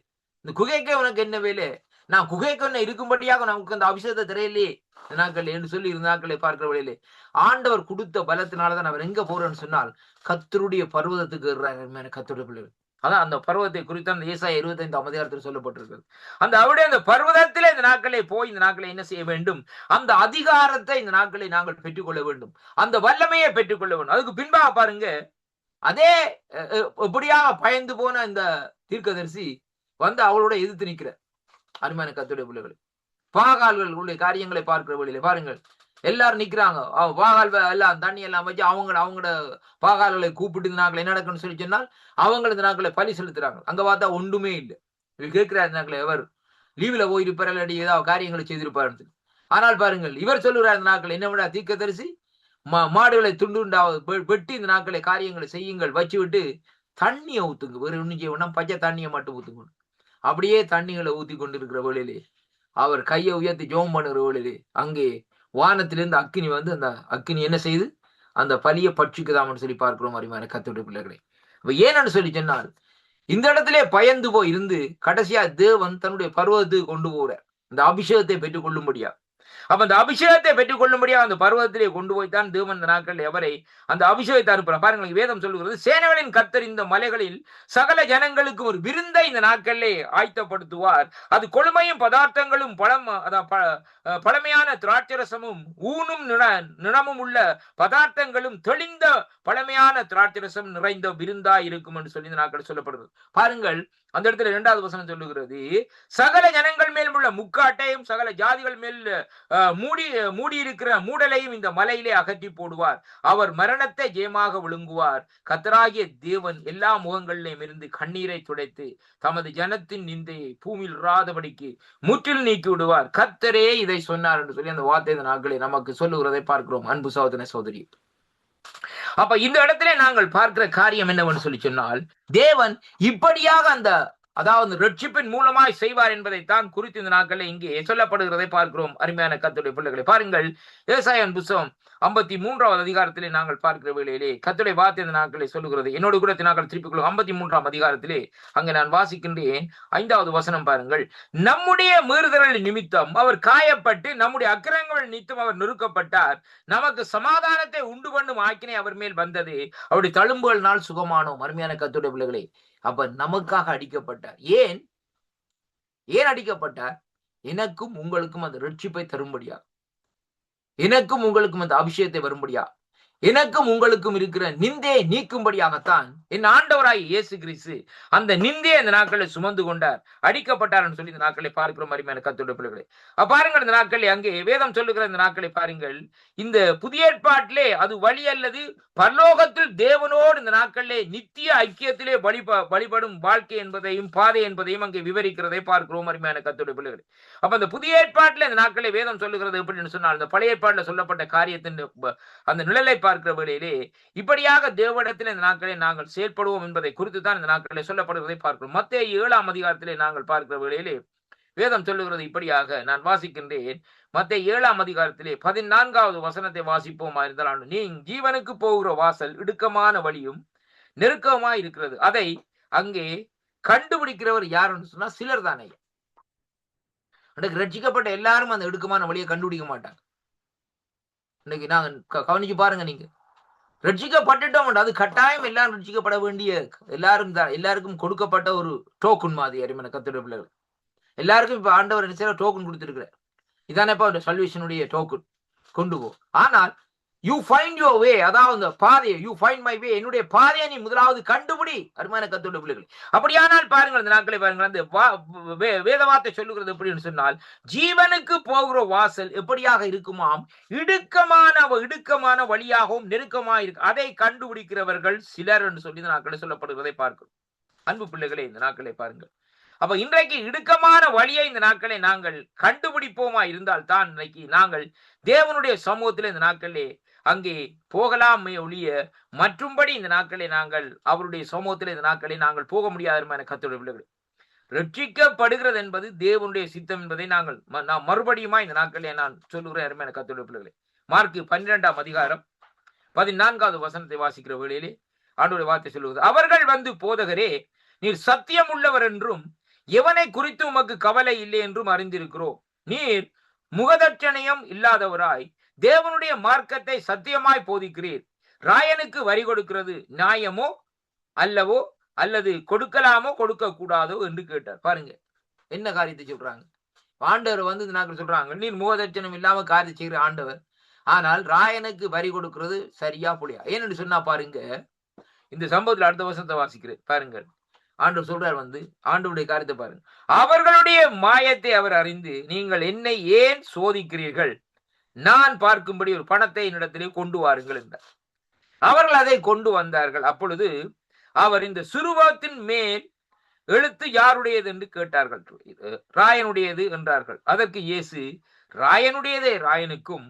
இந்த குகைக்கே உனக்கு என்ன வேலை? நான் குகைக்கு என்ன இருக்கும்படியாக நமக்கு அந்த அபிஷேகத்தை தெரியலையே இந்த நாட்கள் என்று சொல்லி இருந்த நாட்களை பார்க்கிற வேலையிலே ஆண்டவர் கொடுத்த பலத்தினாலதான் அவர் எங்க போறேன்னு சொன்னால் கர்த்தருடைய பர்வதத்துக்கு ஏறுறாங்க. கர்த்தருடைய பிள்ளைகள், அதான் அந்த பர்வதத்தை குறித்து அந்த ஏசாயா 25ஆம் அதிகாரத்தில் சொல்லப்பட்டிருக்கிறது. அந்த அவருடைய அந்த பர்வதத்திலே இந்த நாட்களை போய் இந்த நாட்களை என்ன செய்ய வேண்டும்? அந்த அதிகாரத்தை இந்த நாட்களை நாங்கள் பெற்றுக்கொள்ள வேண்டும், அந்த வல்லமையை பெற்றுக்கொள்ள வேண்டும். அதுக்கு பின்பாக பாருங்க, அதே எப்படியாக பயந்து போன இந்த தீர்க்கதரிசி வந்து அவளோட எதிர்த்து நிற்கிற அருமையான கர்த்தருடைய பிள்ளைகள், பாகால்களுடைய காரியங்களை பார்க்கிற வழியில பாருங்கள், எல்லாரும் நிக்கிறாங்க. பாகால் எல்லாம் தண்ணி எல்லாம் வச்சு அவங்களோட பாகால்களை கூப்பிட்டு இந்த நாட்கள் என்ன நடக்குன்னு சொல்லி சொன்னால் அவங்க இந்த நாட்களை பலி செலுத்துறாங்க. அங்க பார்த்தா ஒன்றுமே இல்லை. இவர் கேட்கிறார், நாட்களை எவர் லீவ்ல போயிருப்பார், இல்லாட்டி ஏதாவது காரியங்களை செய்திருப்பாரு. ஆனால் பாருங்கள், இவர் சொல்லுறார், இந்த நாட்கள் என்ன விட தீர்க்கதரிசி, மாடுகளை துண்டுண்டாவது வெட்டி இந்த நாட்களை காரியங்களை செய்யுங்கள், வச்சு விட்டு தண்ணியை ஊத்துங்க, வேறு ஒன்றும் செய்ய வேண்டாம், பச்சை தண்ணியை மட்டும் ஊத்துங்க. அப்படியே தண்ணிகளை ஊத்தி கொண்டிருக்கிற வேளையிலே அவர் கையை உயர்த்தி ஜெபம் பண்ணுகிற வேளையிலே அங்கே வானத்திலிருந்து அக்கினி வந்து அந்த அக்கினி என்ன செய்து அந்த பலியை பட்சிக்குதாம்னு சொல்லி பார்க்கிறோம். அருமையான கர்த்தருடைய பிள்ளைகளே, இப்ப ஏன்னு சொல்லி சொன்னால், இந்த இடத்திலே பயந்து போய் இருந்து கடைசியா தேவன் தன்னுடைய பர்வதத்துக்கு கொண்டு போற இந்த அபிஷேகத்தை பெற்றுக் கொள்ளும்படியா, அப்ப அந்த அபிஷேகத்தை பெற்றுக் கொள்ளும்படியா அந்த பர்வதத்திலே கொண்டு போய்த்தான் தேவன் இந்த நாட்கள் எவரை அந்த அபிஷேகத்தை அனுப்புறார். பாருங்கள், வேதம் சொல்லுகிறது, சேனைகளின் கர்த்தர் இந்த மலைகளில் சகல ஜனங்களுக்கு ஒரு விருந்தை இந்த நாட்களிலே ஆயத்தப்படுத்துவார், அது கொழுமையும் பதார்த்தங்களும் பழமையான திராட்சரசமும் ஊனும் நிணமும் உள்ள பதார்த்தங்களும் தெளிந்த பழமையான திராட்சரசம் நிறைந்த விருந்தாய் இருக்கும் என்று சொல்லி இந்த நாட்கள் சொல்லப்படுது. பாருங்கள், அந்த இடத்துல 2வது வசனம் சொல்லுகிறது, சகல ஜனங்கள் மேல் உள்ள முக்காட்டையும் சகல ஜாதிகள் மேல் மூடி இருக்கிற மூடலையும் இந்த மலையிலே அகற்றி போடுவார், அவர் மரணத்தை ஜெயமாக விழுங்குவார், கர்த்தராகிய தேவன் எல்லா முகங்களிலும் இருந்து கண்ணீரை துடைத்து தமது ஜனத்தின் நிந்தையை பூமியில் இராதபடிக்கு முற்றில் நீக்கி விடுவார், கர்த்தரே இதை சொன்னார் என்று சொல்லி அந்த வார்த்தை இந்த நாட்களை நமக்கு சொல்லுகிறதை பார்க்கிறோம். அன்பு சகோதர சகோதரி, அப்ப இந்த இடத்திலே நாங்கள் பார்க்கிற காரியம் என்னவென்று சொல்லி சொன்னால், தேவன் இப்படியாக அந்த அதாவது ரட்சிப்பின் மூலமாய் செய்வார் என்பதைத்தான் குறித்து இந்த நாட்களில் இங்கே சொல்லப்படுகிறதை பார்க்கிறோம். அருமையான கர்த்தருடைய பிள்ளைகளை, பாருங்கள், ஏசாயாவின் புத்தகம் 53வது அதிகாரத்திலே நாங்கள் பார்க்கிற வேளையிலே கர்த்தருடைய வார்த்தை இந்த நாட்களை சொல்லுகிறது. என்னோடு கூட நாங்கள் திருப்பிக் கொள்ளும் 53ஆம் அதிகாரத்திலே அங்கே நான் வாசிக்கின்றேன். 5வது வசனம் பாருங்கள். நம்முடைய மீறுதல்கள் நிமித்தம் அவர் காயப்பட்டு நம்முடைய அக்கிரமங்கள் நிமித்தம் அவர் நொறுக்கப்பட்டார். நமக்கு சமாதானத்தை உண்டு பண்ணும் ஆக்கினை அவர் மேல் வந்தது. அவருடைய தழும்புகள்னால் சுகமானோம். அருமையான கர்த்தருடைய பிள்ளைகளே, அப்ப நமக்காக அடிக்கப்பட்டார். ஏன் அடிக்கப்பட்டார்? எனக்கும் உங்களுக்கும் அந்த ரட்சிப்பை தரும்படியா, எனக்கும் உங்களுக்கும் அந்த அபிஷேகத்தை வரும்படியா, எனக்கும் உங்களுக்கும் இருக்கிற நிந்தையை நீக்கும்படியாகத்தான் என் ஆண்டவராய் இயேசு கிறிஸ்து அந்த நிந்தையை இந்த நாட்களை சுமந்து கொண்டார், அடிக்கப்பட்டார் சொல்லி இந்த நாட்களை பார்க்கிறோம். அருமையான கர்த்தருடைய பிள்ளைகளே, பாருங்கள், இந்த நாட்களை அங்கே வேதம் சொல்லுகிற இந்த நாட்களை பாருங்கள். இந்த புதிய ஏற்பாட்டிலே அது வழி அல்லது பரலோகத்தில் தேவனோடு இந்த நாட்களிலே நித்திய ஐக்கியத்திலே வழிபடும் வாழ்க்கை என்பதையும் பாதை என்பதையும் அங்கே விவரிக்கிறதை பார்க்கிறோம். அருமையான கர்த்தருடைய பிள்ளைகளே, அப்ப அந்த புதிய ஏற்பாட்டிலே இந்த நாட்களை வேதம் சொல்லுகிறது எப்படின்னு சொன்னால், இந்த பழைய ஏற்பாட்டில் சொல்லப்பட்ட காரியத்தின் அந்த நிழலை பார்க்கிற வேளையிலே இப்படியாக தேவனிடத்தில் இந்த நாட்களை நாங்கள் செயல்படுவோம் என்பதை குறித்து தான் இந்த நாட்களை சொல்லப்படுவதை பார்க்கிறோம். மத்தேயு 7ஆம் அதிகாரத்திலே நாங்கள் பார்க்கிற வேளையிலே வேதம் சொல்லுகிறது இப்படியாக, நான் வாசிக்கின்றேன். மத்தேயு 7ஆம் அதிகாரத்திலே 14வது வசனத்தை வாசிப்போமா இருந்தால், நீ ஜீவனுக்கு போகிற வாசல் இடுக்கமான வழியும் நெருக்கமாய் இருக்கிறது, அதை அங்கே கண்டுபிடிக்கிறவர் யாருன்னு சொன்னா சிலர் தானே. ரட்சிக்கப்பட்ட எல்லாரும் அந்த இடுக்கமான வழியை கண்டுபிடிக்க மாட்டாங்க. இன்னைக்கு நாங்க கவனிச்சு பாருங்க, நீங்க ரட்சிக்கப்பட்டுட்டோம், அது கட்டாயம் எல்லாரும் ரட்சிக்கப்பட வேண்டிய எல்லாருக்கும் கொடுக்கப்பட்ட ஒரு டோக்கன் மாதிரி. அருமையான கர்த்தருடைய பிள்ளைகள், எல்லாருக்கும் இப்ப ஆண்டவர் என்ன செய்யற டோக்கன் கொடுத்திருக்கிறார். இதானே சல்வேஷனுடைய டோக்கன் கொண்டு போ. ஆனால் யூ ஃபைண்ட் யுவர் வே, அதாவது பாதையை, யூ ஃபைண்ட் மை வே, என்னுடைய பாதையை நீ முதலாவது கண்டுபிடி. அருமையான கர்த்தருடைய பிள்ளைகள், அப்படியானால் பாருங்கள், இந்த நாட்களை பாருங்கள், அந்த வேத வார்த்தை சொல்லுகிறது எப்படின்னு சொன்னால், ஜீவனுக்கு போகிற வாசல் எப்படியாக இருக்குமாம், இடுக்கமான வழியாகவும் நெருக்கமாக இருக்கு, அதை கண்டுபிடிக்கிறவர்கள் சிலர் என்று சொல்லி இந்த நாட்களை சொல்லப்படுவதை பார்க்கிறோம். அன்பு பிள்ளைகளே, இந்த நாட்களை பாருங்கள். அப்ப இன்றைக்கு இடுக்கமான வழியை இந்த நாட்களை நாங்கள் கண்டுபிடிப்போமா இருந்தால் தான் இன்றைக்கு நாங்கள் தேவனுடைய சமூகத்தில் இந்த நாட்களே அங்கே போகலாமே ஒழிய மற்றும்படி இந்த நாட்களை நாங்கள் அவருடைய சமூகத்தில் இந்த நாட்களை நாங்கள் போக முடியாத கர்த்தருடைய பிள்ளைகள். ரட்சிக்கப்படுகிறது என்பது தேவனுடைய சித்தம் என்பதை நான் மறுபடியுமா இந்த நாட்களே நான் சொல்லுகிறேன். அருமையான கர்த்தருடைய பிள்ளைகளே, மார்க் 12ஆம் அதிகாரம் 14வது வசனத்தை வாசிக்கிற வேளையிலே ஆண்டவருடைய வார்த்தை சொல்லுவது, அவர்கள் வந்து, போதகரே, நீர் சத்தியம் உள்ளவர் என்றும் எவனை குறித்து உமக்கு கவலை இல்லை என்றும் அறிந்திருக்கிறோம். நீர் முகதட்சணையம் இல்லாதவராய் தேவனுடைய மார்க்கத்தை சத்தியமாய் போதிக்கிறீர். ராயனுக்கு வரி கொடுக்கிறது நியாயமோ அல்லவோ, அல்லது கொடுக்கலாமோ கொடுக்க கூடாதோ என்று கேட்டார். பாருங்க என்ன காரியத்தை சொல்றாங்க. ஆண்டவர் வந்து நாங்கள் சொல்றாங்க, நீர் முகதட்சணம் இல்லாம காரியம் செய்கிற ஆண்டவர், ஆனால் ராயனுக்கு வரி கொடுக்கிறது சரியா புலியா ஏன்னு சொன்னா பாருங்க. இந்த சம்பவத்தில் அடுத்த வசனத்தை வாசிக்கிறேன் பாருங்கள். ஆண்டவர் சொல்றார் வந்து, ஆண்டவருடைய காரியத்தை பாருங்க. அவர்களுடைய மாயத்தை அவர் அறிந்து, நீங்கள் என்னை ஏன் சோதிக்கிறீர்கள்? நான் பார்க்கும்படி ஒரு பணத்தை என்னிடத்திலே கொண்டு வாருங்கள் என்றார். அவர்கள் அதை கொண்டு வந்தார்கள். அப்பொழுது அவர், இந்த சுருவத்தின் மேல் எழுத்து யாருடையது என்று கேட்டார்கள். ராயனுடையது என்றார்கள். அதற்கு இயேசு, ராயனுடையதே ராயனுக்கும்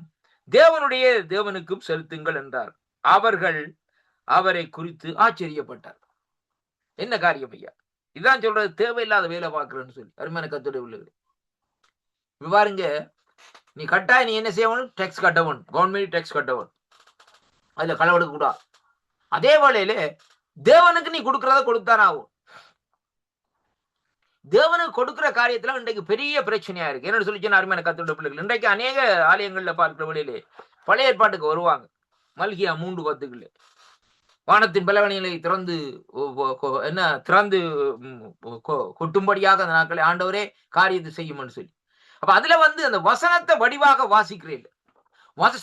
தேவனுடைய தேவனுக்கும் செலுத்துங்கள் என்றார். அவர்கள் அவரை குறித்து ஆச்சரியப்பட்டார். என்ன காரியம் ஐயா, இதுதான் சொல்றது, தேவையில்லாத வேலை பார்க்கிறேன்னு சொல்லி. அருமையான கர்த்தருடைய பிள்ளைகளே, பாருங்க, நீ கட்டாயம் நீ என்ன செய்யணும், டேக்ஸ் கட்டவன், கவர்மெண்ட் டேக்ஸ் கட்டவன், அதுல களவெடுக்க கூடாது. அதே வேளையில தேவனுக்கு நீ கொடுக்கறத கொடுத்தான ஆகும். தேவனுக்கு கொடுக்கிற காரியத்துல இன்றைக்கு பெரிய பிரச்சனையா இருக்கு. என்னன்னு சொல்லி அருமையான கர்த்தருடைய பிள்ளைகள், இன்றைக்கு அநேக ஆலயங்கள்ல பார்க்கிற வழியிலே பழைய ஏற்பாட்டுக்கு வருவாங்க. மல்கியா 3:10 வானத்தின் பலவனிகளை திறந்து கொட்டும்படியாக அந்த நாட்களை ஆண்டவரே காரியத்தை செய்யும்னு சொல்லி. அப்ப அதுல வந்து அந்த வசனத்தை வடிவாக வாசிக்கிறேன்.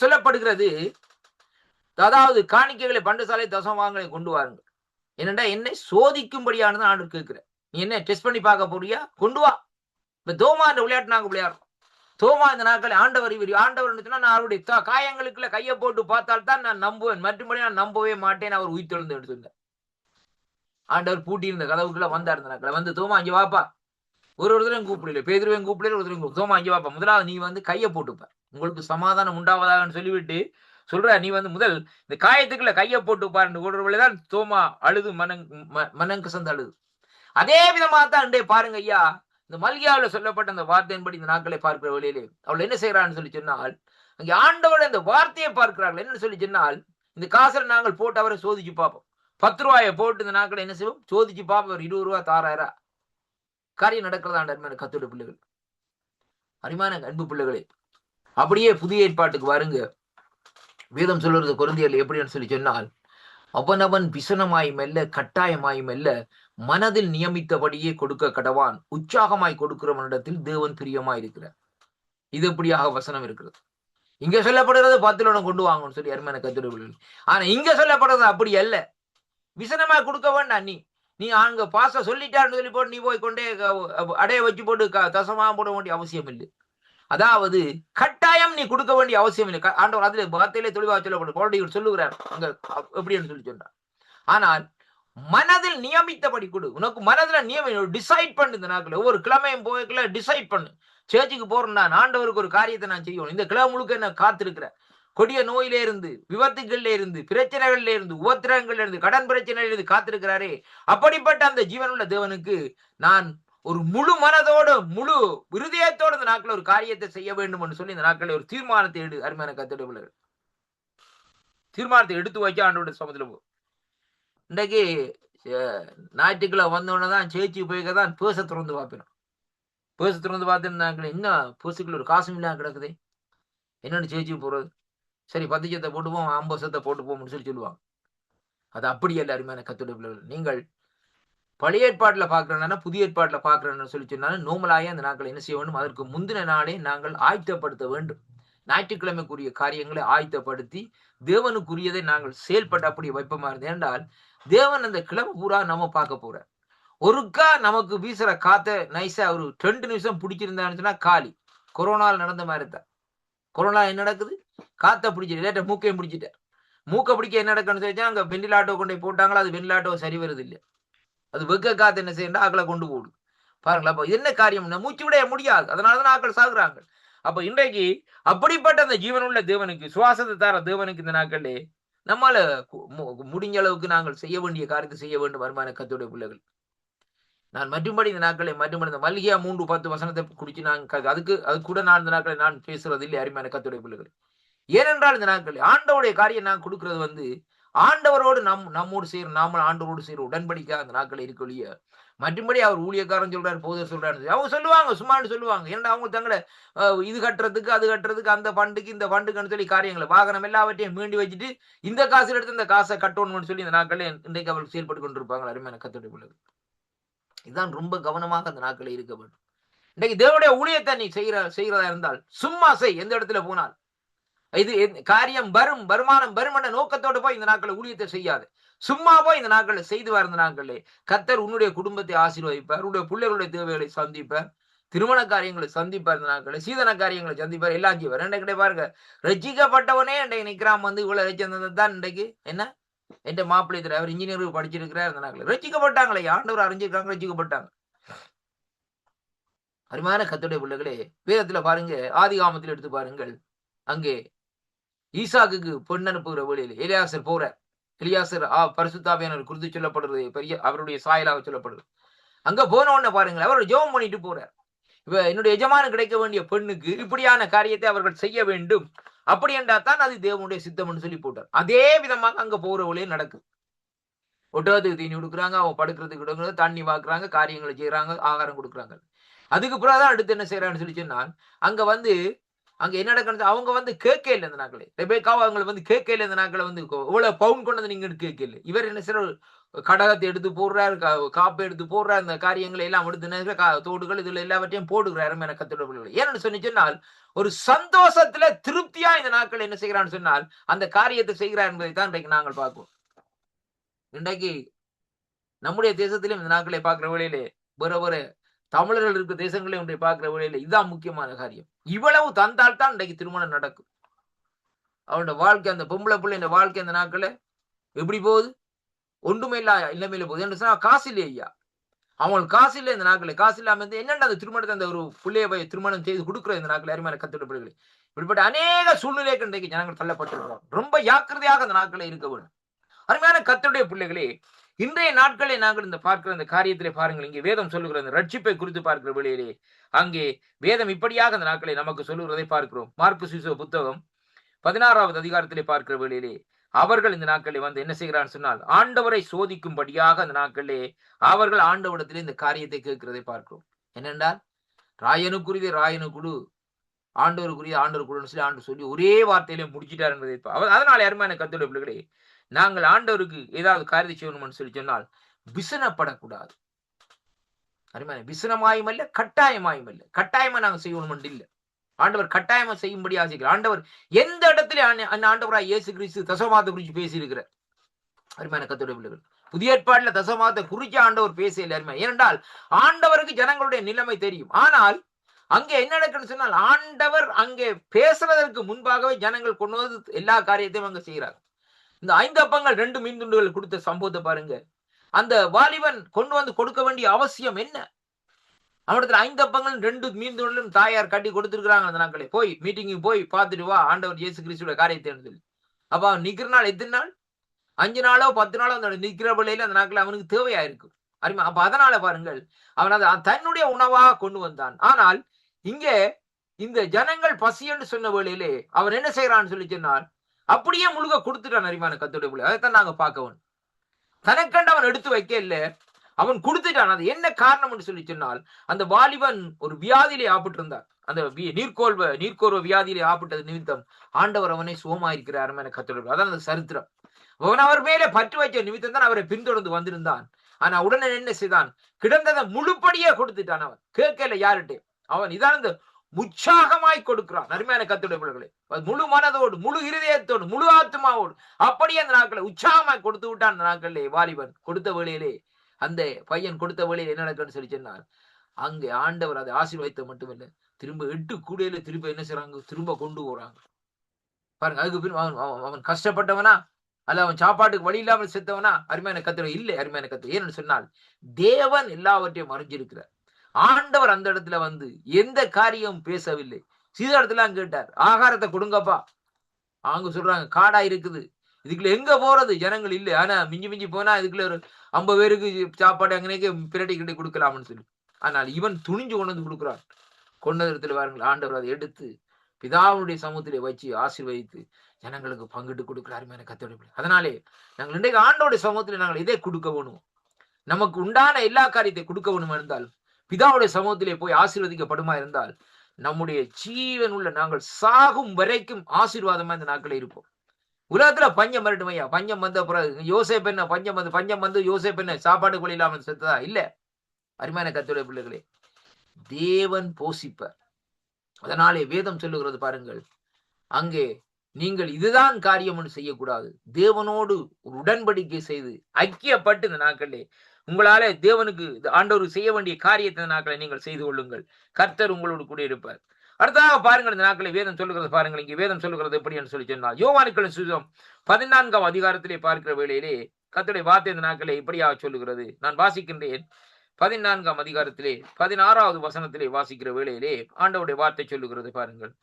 சொல்லப்படுகிறது, அதாவது காணிக்கைகளை, பண்டசாலை, தசமபாகங்களை கொண்டு வாருங்க. என்னடா, என்னை சோதிக்கும்படியானது ஆண்டு கேட்கிற. நீ என்ன டெஸ்ட் பண்ணி பார்க்க போறியா? கொண்டு வா. இப்ப தோமா என்ற விளையாட்டு நாங்க விளையாடுறோம். தோமா இந்த நாட்களை ஆண்டவர் நான் அவருடைய காயங்களுக்குள்ள கையை போட்டு பார்த்தால்தான் நான் நம்புவேன், மற்றபடி நான் நம்பவே மாட்டேன், அவர் உயிர்த்தெழுந்து எடுத்துருந்தார். ஆண்டவர் பூட்டி இருந்த கதவுக்குள்ள வந்தார். இந்த நாட்களை வந்து, தோமா இங்க வாப்பா. ஒருத்தரையும் கூப்பிடல, பேதுருவையும் கூப்பிடல, ஒருத்தரையும் தோமா இங்க வாப்பா, முதலாவது நீ வந்து கையை போட்டுப்பார், உங்களுக்கு சமாதானம் உண்டாவதாகன்னு சொல்லிவிட்டு சொல்ற, நீ வந்து முதல் இந்த காயத்துக்குள்ள கையை போட்டுப்பாருன்னு கூடுறவளதான் தோமா அழுது மனங்கசந்து அழுது. அதே விதமாக தான் இன்றைய பாருங்க ஐயா, இந்த மல்கியாவில் சொல்லப்பட்ட அந்த வார்த்தையின்படி இந்த நாட்களை பார்க்கிற வழியிலே அவள் என்ன செய்யறான்னு சொல்லி சொன்னால், அங்கே ஆண்டவர் அந்த வார்த்தையை பார்க்கிறார்கள். என்ன சொல்லி சொன்னால், இந்த காசில் நாங்கள் போட்டு அவரை சோதிச்சு பார்ப்போம். 10 ரூபாயை போட்டு இந்த நாட்கள் என்ன செய்வோம், சோதிச்சு பார்ப்போம். ஒரு 20 ரூபா தாராயிரம் காரியம் நடக்கிறதா அருமையான கர்த்தருடைய பிள்ளைகள், அருமையான அன்பு பிள்ளைகளே. அப்படியே புதிய ஏற்பாட்டுக்கு வருங்க. வேதம் சொல்றது கொரிந்தியர்ல எப்படின்னு சொல்லி சொன்னால், அவனவன் விசனமாயும் அல்ல கட்டாயமாயும் அல்ல, மனதில் நியமித்தபடியே கொடுக்க கடவான், உற்சாகமாய் கொடுக்கிறவனிடத்தில் தேவன் பிரியமாய் இருக்கிறார். இது எப்படியாக வசனம் இருக்கிறது. இங்க சொல்லப்படுறது 10 கொண்டு வாங்கன்னு சொல்லி அருமையான கர்த்தருடைய பிள்ளைகள். ஆனா இங்க சொல்லப்படுறது அப்படி அல்ல. விசனமா கொடுக்க வேண்டாம். நீ அங்க பாச சொல்லிட்டாருன்னு சொல்லி போட்டு நீ போய் கொண்டே அடைய வச்சு போட்டு தசமா போட வேண்டிய அவசியம் இல்லை. அதாவது கட்டாயம் நீ கொடுக்க வேண்டிய அவசியம் இல்லை. ஆண்டவர் அதுல வார்த்தையிலே தெளிவாக சொல்லப்படும் சொல்லுகிறார் அங்க எப்படின்னு சொல்லி சொன்னார். ஆனால் மனதில் நியமித்தபடி கொடு. உனக்கு மனதில் டிசைட் பண்ணு. இந்த நாட்கள் ஒவ்வொரு கிழமையும் போய்க்குள்ள டிசைட் பண்ணு. சேர்ச்சுக்கு போறேன், நான் ஆண்டவருக்கு ஒரு காரியத்தை நான் செய்யணும். இந்த கிழமை முழுக்க என்ன காத்திருக்கிறேன். கொடிய நோயிலே இருந்து, விபத்துகள்ல இருந்து, பிரச்சனைகள்ல இருந்து, உபத்திரங்கள்ல இருந்து, கடன் பிரச்சனையில இருந்து காத்திருக்கிறாரே, அப்படிப்பட்ட அந்த ஜீவனுள்ள தேவனுக்கு நான் ஒரு முழு மனதோடு முழு இருதயத்தோடு இந்த நாட்கள் ஒரு காரியத்தை செய்ய வேண்டும் என்று சொல்லி இந்த நாட்கள் ஒரு தீர்மானத்தை அருமையான கர்த்தருடைய பிள்ளைகள் தீர்மானத்தை எடுத்து வச்சு ஆண்டவருடைய சமூகத்துல போ. இன்றைக்கு ஞாயிற்றுக்கிழமை வந்தோடனே தான் சேர்ச்சி போய்தான் பேச திறந்து பார்ப்பேன். பேச திறந்து பார்த்துருந்தாங்களே, இன்னும் பேசுக்குள்ள ஒரு காசும் இல்லாம கிடக்குது, என்னன்னு சேர்ச்சிக்கு போறது. சரி 10 சத்தை போட்டுப்போம், 50 சத்தை போட்டுப்போம்னு சொல்லி சொல்லுவாங்க. அது அப்படி அல்ல அருமையான கர்த்தருடைய பிள்ளைகள். நீங்கள் பழைய ஏற்பாட்டுல பாக்குறேன்னா புதிய ஏற்பாட்டுல பாக்குறேன்னு சொல்லி சொன்னாலும் நோமலாய அந்த நாட்கள் என்ன செய்ய வேண்டும், அதற்கு முந்தின நாளே நாங்கள் ஆயத்தப்படுத்த வேண்டும். ஞாயிற்றுக்கிழமைக்குரிய காரியங்களை ஆயத்தப்படுத்தி தேவனுக்குரியதை நாங்கள் செயல்பட்டு அப்படி வைப்பமா இருந்தது. என்றால் தேவன் அந்த கிழமை பூரா நம்ம பார்க்க போறார். ஒருக்கா நமக்கு வீசுற காத்த நைஸா ஒரு 2 நிமிஷம் பிடிச்சிருந்தான்னு சொன்னா காலி. கொரோனாவில் நடந்த மாதிரி தான். கொரோனா என்ன நடக்குது, காத்த பிடிச்சிட்டு லேட்ட மூக்கையும் பிடிச்சிட்டேன். மூக்க பிடிக்க என்ன நடக்குன்னு சொல்லி அங்க வெண்டிலாட்டோ கொண்டு போட்டாங்களா, அது வெண்டிலாட்டோ சரி வருது இல்லை. அது வெக்க காத்து என்ன செய்யணும், ஆக்களை கொண்டு போடும். பாருங்களா, அப்ப என்ன காரியம், மூச்சு விட முடியாது. அதனாலதான் ஆக்கள் சாகுறாங்க. அப்ப இன்றைக்கு அப்படிப்பட்ட அந்த ஜீவனுள்ள தேவனுக்கு, சுவாசத்தை தர தேவனுக்கு இந்த நாட்களே நம்மால முடிஞ்ச அளவுக்கு நாங்கள் செய்ய வேண்டிய காரியத்தை செய்ய வேண்டும். வருமான கர்த்தருடைய பிள்ளைகள், நான் மற்றும்படி இந்த நாட்களை மற்றும்படி இந்த மல்கியா 3:10 வசனத்தை குடிச்சு அது கூட நான் இந்த நாட்களை நான் பேசுறது இல்லை. அருமையான கர்த்தருடைய பிள்ளைகள், ஏனென்றால் இந்த நாட்கள் ஆண்டவருடைய காரியம் நான் கொடுக்கிறது ஆண்டவரோடு நம்மோடு செய்யற, நாம ஆண்டவரோடு செய்யற உடன்படிக்கை அந்த நாட்கள் இருக்கொழிய மற்றும்படி அவர் ஊழியக்காரன் சொல்றாரு, போதர் சொல்றாரு, அவங்க சொல்லுவாங்க, சும்மான்னு சொல்லுவாங்க. ஏன்னா அவங்க தங்களை இது கட்டுறதுக்கு அது கட்டுறதுக்கு அந்த ஃபண்டுக்கு இந்த ஃபண்டுக்குன்னு சொல்லி காரியங்களை வாகனம் எல்லாவற்றையும் மீண்டி வச்சுட்டு இந்த காசுல எடுத்து இந்த காசை கட்டணும்னு சொல்லி இந்த நாட்களே இன்றைக்கு அவர்கள் செயல்பட்டு கொண்டிருப்பாங்க. அருமையான கர்த்தருடைய பிள்ளைகள், இதுதான் ரொம்ப கவனமாக அந்த நாட்களை இருக்க வேண்டும். இன்னைக்கு தேவனுடைய ஊழியத்தை நீ செய்யறதா இருந்தால் சும்மா செய். எந்த இடத்துல போனால் இது காரியம் வருமானம் வரும் என்ற நோக்கத்தோடு போய் இந்த நாட்களை ஊழியத்தை செய்யாது. சும்மா போய் இந்த நாட்களை செய்து வந்த நாட்களே கர்த்தர் உன்னுடைய குடும்பத்தை ஆசீர்வதிப்பார், உன்னுடைய பிள்ளைகளுடைய தேவைகளை சந்திப்பார், திருமண காரியங்களை சந்திப்பார், இந்த நாட்களை சீதன காரியங்களை சந்திப்பார், எல்லாம் செய்வார். இன்றைக்கு பாருங்க, ரசிக்கப்பட்டவனே இன்றைக்கு நிக்கிறான் இவ்வளவு ரசிச்சதான் இன்றைக்கு என்ன என் மாப்பிள்ளை தெரியும், அவர் இன்ஜினியர் படிச்சிருக்கிறார். இந்த நாட்கள் ரசிக்கப்பட்டாங்களே, ஆண்டவர் அறிஞ்சிருக்காங்க, ரசிக்கப்பட்டாங்க. அருமையான கர்த்தருடைய பிள்ளைகளே, வேதத்துல பாருங்க, ஆதிகாமத்தில் எடுத்து பாருங்கள், அங்கே ஈசாக்குக்கு பொன் அனுப்புகிற வழியில் எலியாசர் போறார். எலியாசர் பரிசுத்தாவியானவர் குறித்து சொல்லப்படுறது, பெரிய அவருடைய சாயலாக சொல்லப்படுது. அங்க போன உடனே பாருங்கள், அவர் ஜெபம் பண்ணிட்டு போறார். இப்ப என்னுடைய எஜமானு கிடைக்க வேண்டிய பெண்ணுக்கு இப்படியான காரியத்தை அவர்கள் செய்ய வேண்டும், அப்படி என்றா தான் அது தேவனுடைய சித்தம்னு சொல்லி போட்டார். அதே விதமாக அங்க போற வழியே நடக்குது. ஒட்டகத்துக்கு தீனி கொடுக்குறாங்க, அவன் படுக்கிறதுக்கு கொடுக்குறது, தண்ணி வாக்குறாங்க, காரியங்களை செய்யறாங்க, ஆகாரம் கொடுக்குறாங்க. அதுக்கு பிறகுதான் அடுத்து என்ன செய்யறான்னு சொல்லி சொன்னால், அங்க என்ன நடக்கிறது, அவங்க கேட்க இல்லை. இந்த நாட்களே ரெபேக்காவை அவங்க கேட்க இல்லை. இந்த நாட்களை இவ்வளவு பவுன் கொண்டது நீங்க கேட்க இல்லை. இவர் என்ன செய்யற, கடகத்தை எடுத்து போடுறாரு, காப்பை எடுத்து போடுறாரு, இந்த காரியங்களை எல்லாம் எடுத்து தோடுகள் இதுல எல்லாவற்றையும் போடுகிறாரு. என கத்துடைய ஏன்னு சொல்லி சொன்னால், ஒரு சந்தோஷத்துல திருப்தியா இந்த நாட்கள் என்ன செய்கிறான்னு சொன்னால் அந்த காரியத்தை செய்கிறார் என்பதை தான் இன்றைக்கு நாங்கள் பார்க்கிறோம். இன்றைக்கு நம்முடைய தேசத்திலும் இந்த நாட்களை பார்க்கிற வேளையிலே வேற தமிழர்கள் இருக்க தேசங்களே ஒன்றை பார்க்கிற வேளையில இதுதான் முக்கியமான காரியம். இவ்வளவு தந்தால் தான் இன்றைக்கு திருமணம் நடக்கும். அவனோட வாழ்க்கை, அந்த பொம்பளை பிள்ளை இந்த வாழ்க்கை அந்த நாட்கள எப்படி போகுது, ஒன்றுமே இல்ல இளமையில போகுது என்று சொன்னா காசு இல்லையா ஐயா, அவங்களுக்கு காசு இல்லை. இந்த நாட்களை காசு இல்லாம இருந்து என்னென்ன அந்த திருமணத்தை அந்த ஒரு பிள்ளைய திருமணம் செய்து கொடுக்குற இந்த நாட்கள் அருமையான கத்துடைய பிள்ளைகளை இப்படிப்பட்ட அநேக சூழ்நிலைக்கு இன்றைக்கு ஜனங்கள் தள்ளப்பட்டிருக்கிறார். ரொம்ப ஜாக்கிரதையாக அந்த நாட்களை இருக்க வேண்டும். அருமையான கர்த்தருடைய பிள்ளைகளே, இன்றைய நாட்களை நாங்கள் இந்த பார்க்கிற இந்த காரியத்திலே பாருங்கள், இங்கே வேதம் சொல்லுகிற இந்த ரட்சிப்பை குறித்து பார்க்கிற வேளையிலே அங்கே வேதம் இப்படியாக அந்த நாட்களை நமக்கு சொல்லுகிறதை பார்க்கிறோம். மார்க்கு சுவிசேஷ புத்தகம் 16வது அதிகாரத்திலே பார்க்கிற வேளையிலே அவர்கள் இந்த நாட்களில் வந்து என்ன செய்கிறான்னு சொன்னால், ஆண்டவரை சோதிக்கும்படியாக அந்த நாட்களிலே அவர்கள் ஆண்டவரிடத்திலே இந்த காரியத்தை கேட்கிறதை பார்க்கிறோம். என்னென்றால், ராயனுக்குரியதை ராயனு குடு, ஆண்டவருக்குரிய ஆண்டவர் குடுன்னு சொல்லி ஆண்டு சொல்லி ஒரே வார்த்தையிலே முடிச்சிட்டார் என்பதை அதனால அருமையான கர்த்தருடைய பிள்ளைகளே, நாங்கள் ஆண்டவருக்கு ஏதாவது காரியத்தை செய்யணும்னு சொல்லி சொன்னால் விசனப்படக்கூடாது. அருமையான விசனமாயும் அல்ல, கட்டாயமாயும் அல்ல. கட்டாயமா நாங்கள் செய்யணும் இல்லை. ஆண்டவர் கட்டாயமா செய்யும்படி ஆசைக்கிறார். ஆண்டவர் எந்த இடத்துல ஆண்டவராய் இயேசு கிறிஸ்து தசமாத்தை குறித்து பேசியிருக்கிறார். அருமையான கர்த்தருடைய பிள்ளைகள், புதிய ஏற்பாடுல தசமாத்தை குறித்து ஆண்டவர் பேசல. அருமையான, ஏனென்றால் ஆண்டவருக்கு ஜனங்களுடைய நிலைமை தெரியும். ஆனால் அங்கே என்ன நடக்குன்னு சொன்னால், ஆண்டவர் அங்கே பேசுறதற்கு முன்பாகவே ஜனங்கள் கொண்டு வந்து எல்லா காரியத்தையும் அங்க செய்யறாங்க. இந்த 5 அப்பங்கள் 2 மீன் துண்டுகள் கொடுத்த சம்பவத்தை பாருங்க. அந்த வாலிபன் கொண்டு வந்து கொடுக்க வேண்டிய அவசியம் என்ன? அவனிடத்துல 5 அப்பங்களும் 2 மீன் துண்டுகளும் தாயார் கட்டி கொடுத்துருக்காங்க. அந்த நாட்களே போய் மீட்டிங்கு போய் பார்த்துட்டு வா ஆண்டவர் இயேசு கிறிஸ்துவோட காரியத்தை சொல்லி. அப்ப அவன் நிக்கிற நாள் எத்தனை நாள்? 5 நாளோ 10 நாளோ அந்த நிக்கிற பிள்ளையில அந்த நாட்கள் அவனுக்கு தேவையா இருக்கும். அருமை. அப்ப அதனால பாருங்கள், அவன் அதை தன்னுடைய உணவாக கொண்டு வந்தான். ஆனால் இங்கே இந்த ஜனங்கள் பசி என்று சொன்ன வேளையிலே அவன் என்ன செய்யறான்னு சொல்லி சொன்னால், அப்படியே முழுக கொடுத்துட்டான். அறிவான கர்த்தருடைய பிள்ளை, அதைத்தான் நாங்க பார்க்கணும். தனக்கண்டு அவன் எடுத்து வைக்க இல்ல, அவன் கொடுத்துட்டான். அது என்ன காரணம் என்று சொல்லி சொன்னால், அந்த வாலிபன் ஒரு வியாதியிலே ஆப்பிட்டு இருந்தார். அந்த நீர்க்கோர்வ வியாதியிலே ஆப்பிட்டது நிமித்தம் ஆண்டவர் அவனை சுகமாயிருக்கிறார். அருமையான கர்த்தருடைய, அதான் அந்த சரித்திரம். அவன் அவர் மேலே பற்று வைக்க நிமித்தம் தான் அவரை பின்தொடர்ந்து வந்திருந்தான். ஆனா உடனே என்ன செய்தான்? கிடந்ததை முழுப்படியே கொடுத்துட்டான். அவன் கேட்கல யாருட்டே. அவன் இதான் இந்த உற்சாகமாய் கொடுக்கிறான். அருமையான கர்த்தருடைய பிள்ளைகளே, முழு மனதோடு, முழு இருதயத்தோடு, முழு ஆத்மாவோடு அப்படியே அந்த நாட்களை உற்சாகமாய் கொடுத்து விட்டான். அந்த நாட்களிலே வாலிபன் கொடுத்த வேளையிலே, அந்த பையன் கொடுத்த வேளையிலே என்ன நடக்குன்னு சொல்லி சொன்னார், அங்கே ஆண்டவர் அதை ஆசீர்வதித்த மட்டுமில்லை, திரும்ப 8 கூடையில திரும்ப என்ன செய்யறாங்க? திரும்ப கொண்டு போறாங்க. பாருங்க, அதுக்கு பின் அவன் கஷ்டப்பட்டவனா அல்ல அவன் சாப்பாட்டுக்கு வழி இல்லாமல் செத்தவனா? அருமையான கர்த்தர் இல்லை. அருமையான கர்த்தர் ஏன்னு சொன்னால், தேவன் எல்லாவற்றையும் அறிஞ்சிருக்கிறார். ஆண்டவர் அந்த இடத்துல வந்து எந்த காரியம் பேசவில்லை. சீதா கேட்டார், ஆகாரத்தை கொடுங்கப்பா. அவங்க சொல்றாங்க, காடா இருக்குது, இதுக்குள்ள எங்க போறது? ஜனங்கள் இல்லை. ஆனா மிஞ்சி போனா இதுக்குள்ள ஒரு 50 பேருக்கு சாப்பாடு அங்கனே பிரட்டி கிட்டி கொடுக்கலாம்னு சொல்லி. ஆனால் இவன் துணிஞ்சு கொண்டு வந்து கொடுக்குறான். கொண்ட இடத்துல பாருங்கள், ஆண்டவர் அதை எடுத்து பிதாவுடைய சமூகத்திலே வச்சு ஆசீர்வதித்து ஜனங்களுக்கு பங்கிட்டு கொடுக்கிறார். அருமையான கர்த்தருடைய, அதனாலே நாங்கள் இன்றைக்கு ஆண்டோடைய சமூகத்திலே நாங்கள் இதை கொடுக்க வேணும். நமக்கு உண்டான எல்லா காரியத்தை கொடுக்க வேணும் இருந்தால், பிதாவுடைய சமூகத்திலே போய் ஆசீர்வதிக்கப்படுமா இருந்தால், நம்முடைய ஜீவன் உள்ள நாங்கள் சாகும் வரைக்கும் ஆசீர்வாதமா இந்த நாட்களே இருப்போம். உலகத்துல பஞ்சம் வரட்டும் ஐயா, பஞ்சம் வந்த பிறகு யோசேப்பு என்ன பஞ்சம் வந்து யோசேப்பு என்ன சாப்பாடு கொள்ள இல்லாமல் செத்ததா? இல்ல. அருமையான கர்த்தருடைய பிள்ளைகளே, தேவன் போஷிப்பார். அதனாலே வேதம் சொல்லுகிறது பாருங்கள், அங்கே நீங்கள் இதுதான் காரியம் என்று செய்யக்கூடாது, தேவனோடு ஒரு உடன்படிக்கை செய்து ஐக்கியப்பட்டு இந்த நாட்களே உங்களால தேவனுக்கு ஆண்டவருக்கு செய்ய வேண்டிய காரியத்தை இந்த நாட்களை நீங்கள் செய்து கொள்ளுங்கள். கர்த்தர் உங்களோடு கூட இருப்பார். அடுத்ததாக பாருங்கள், இந்த நாட்களை வேதம் சொல்லுகிறது பாருங்கள். இங்கே வேதம் சொல்லுகிறது எப்படி என்று சொல்லி சொன்னால், யோவானுக்களின் சுவிசேஷம் 14ஆம் அதிகாரத்திலே பார்க்கிற வேளையிலே கர்த்தருடைய வார்த்தை இந்த நாட்களை இப்படியாக சொல்லுகிறது. நான் வாசிக்கின்றேன். 14ஆம் அதிகாரத்திலே 16வது வசனத்திலே வாசிக்கிற வேளையிலே ஆண்டவருடைய வார்த்தை சொல்லுகிறது பாருங்கள்,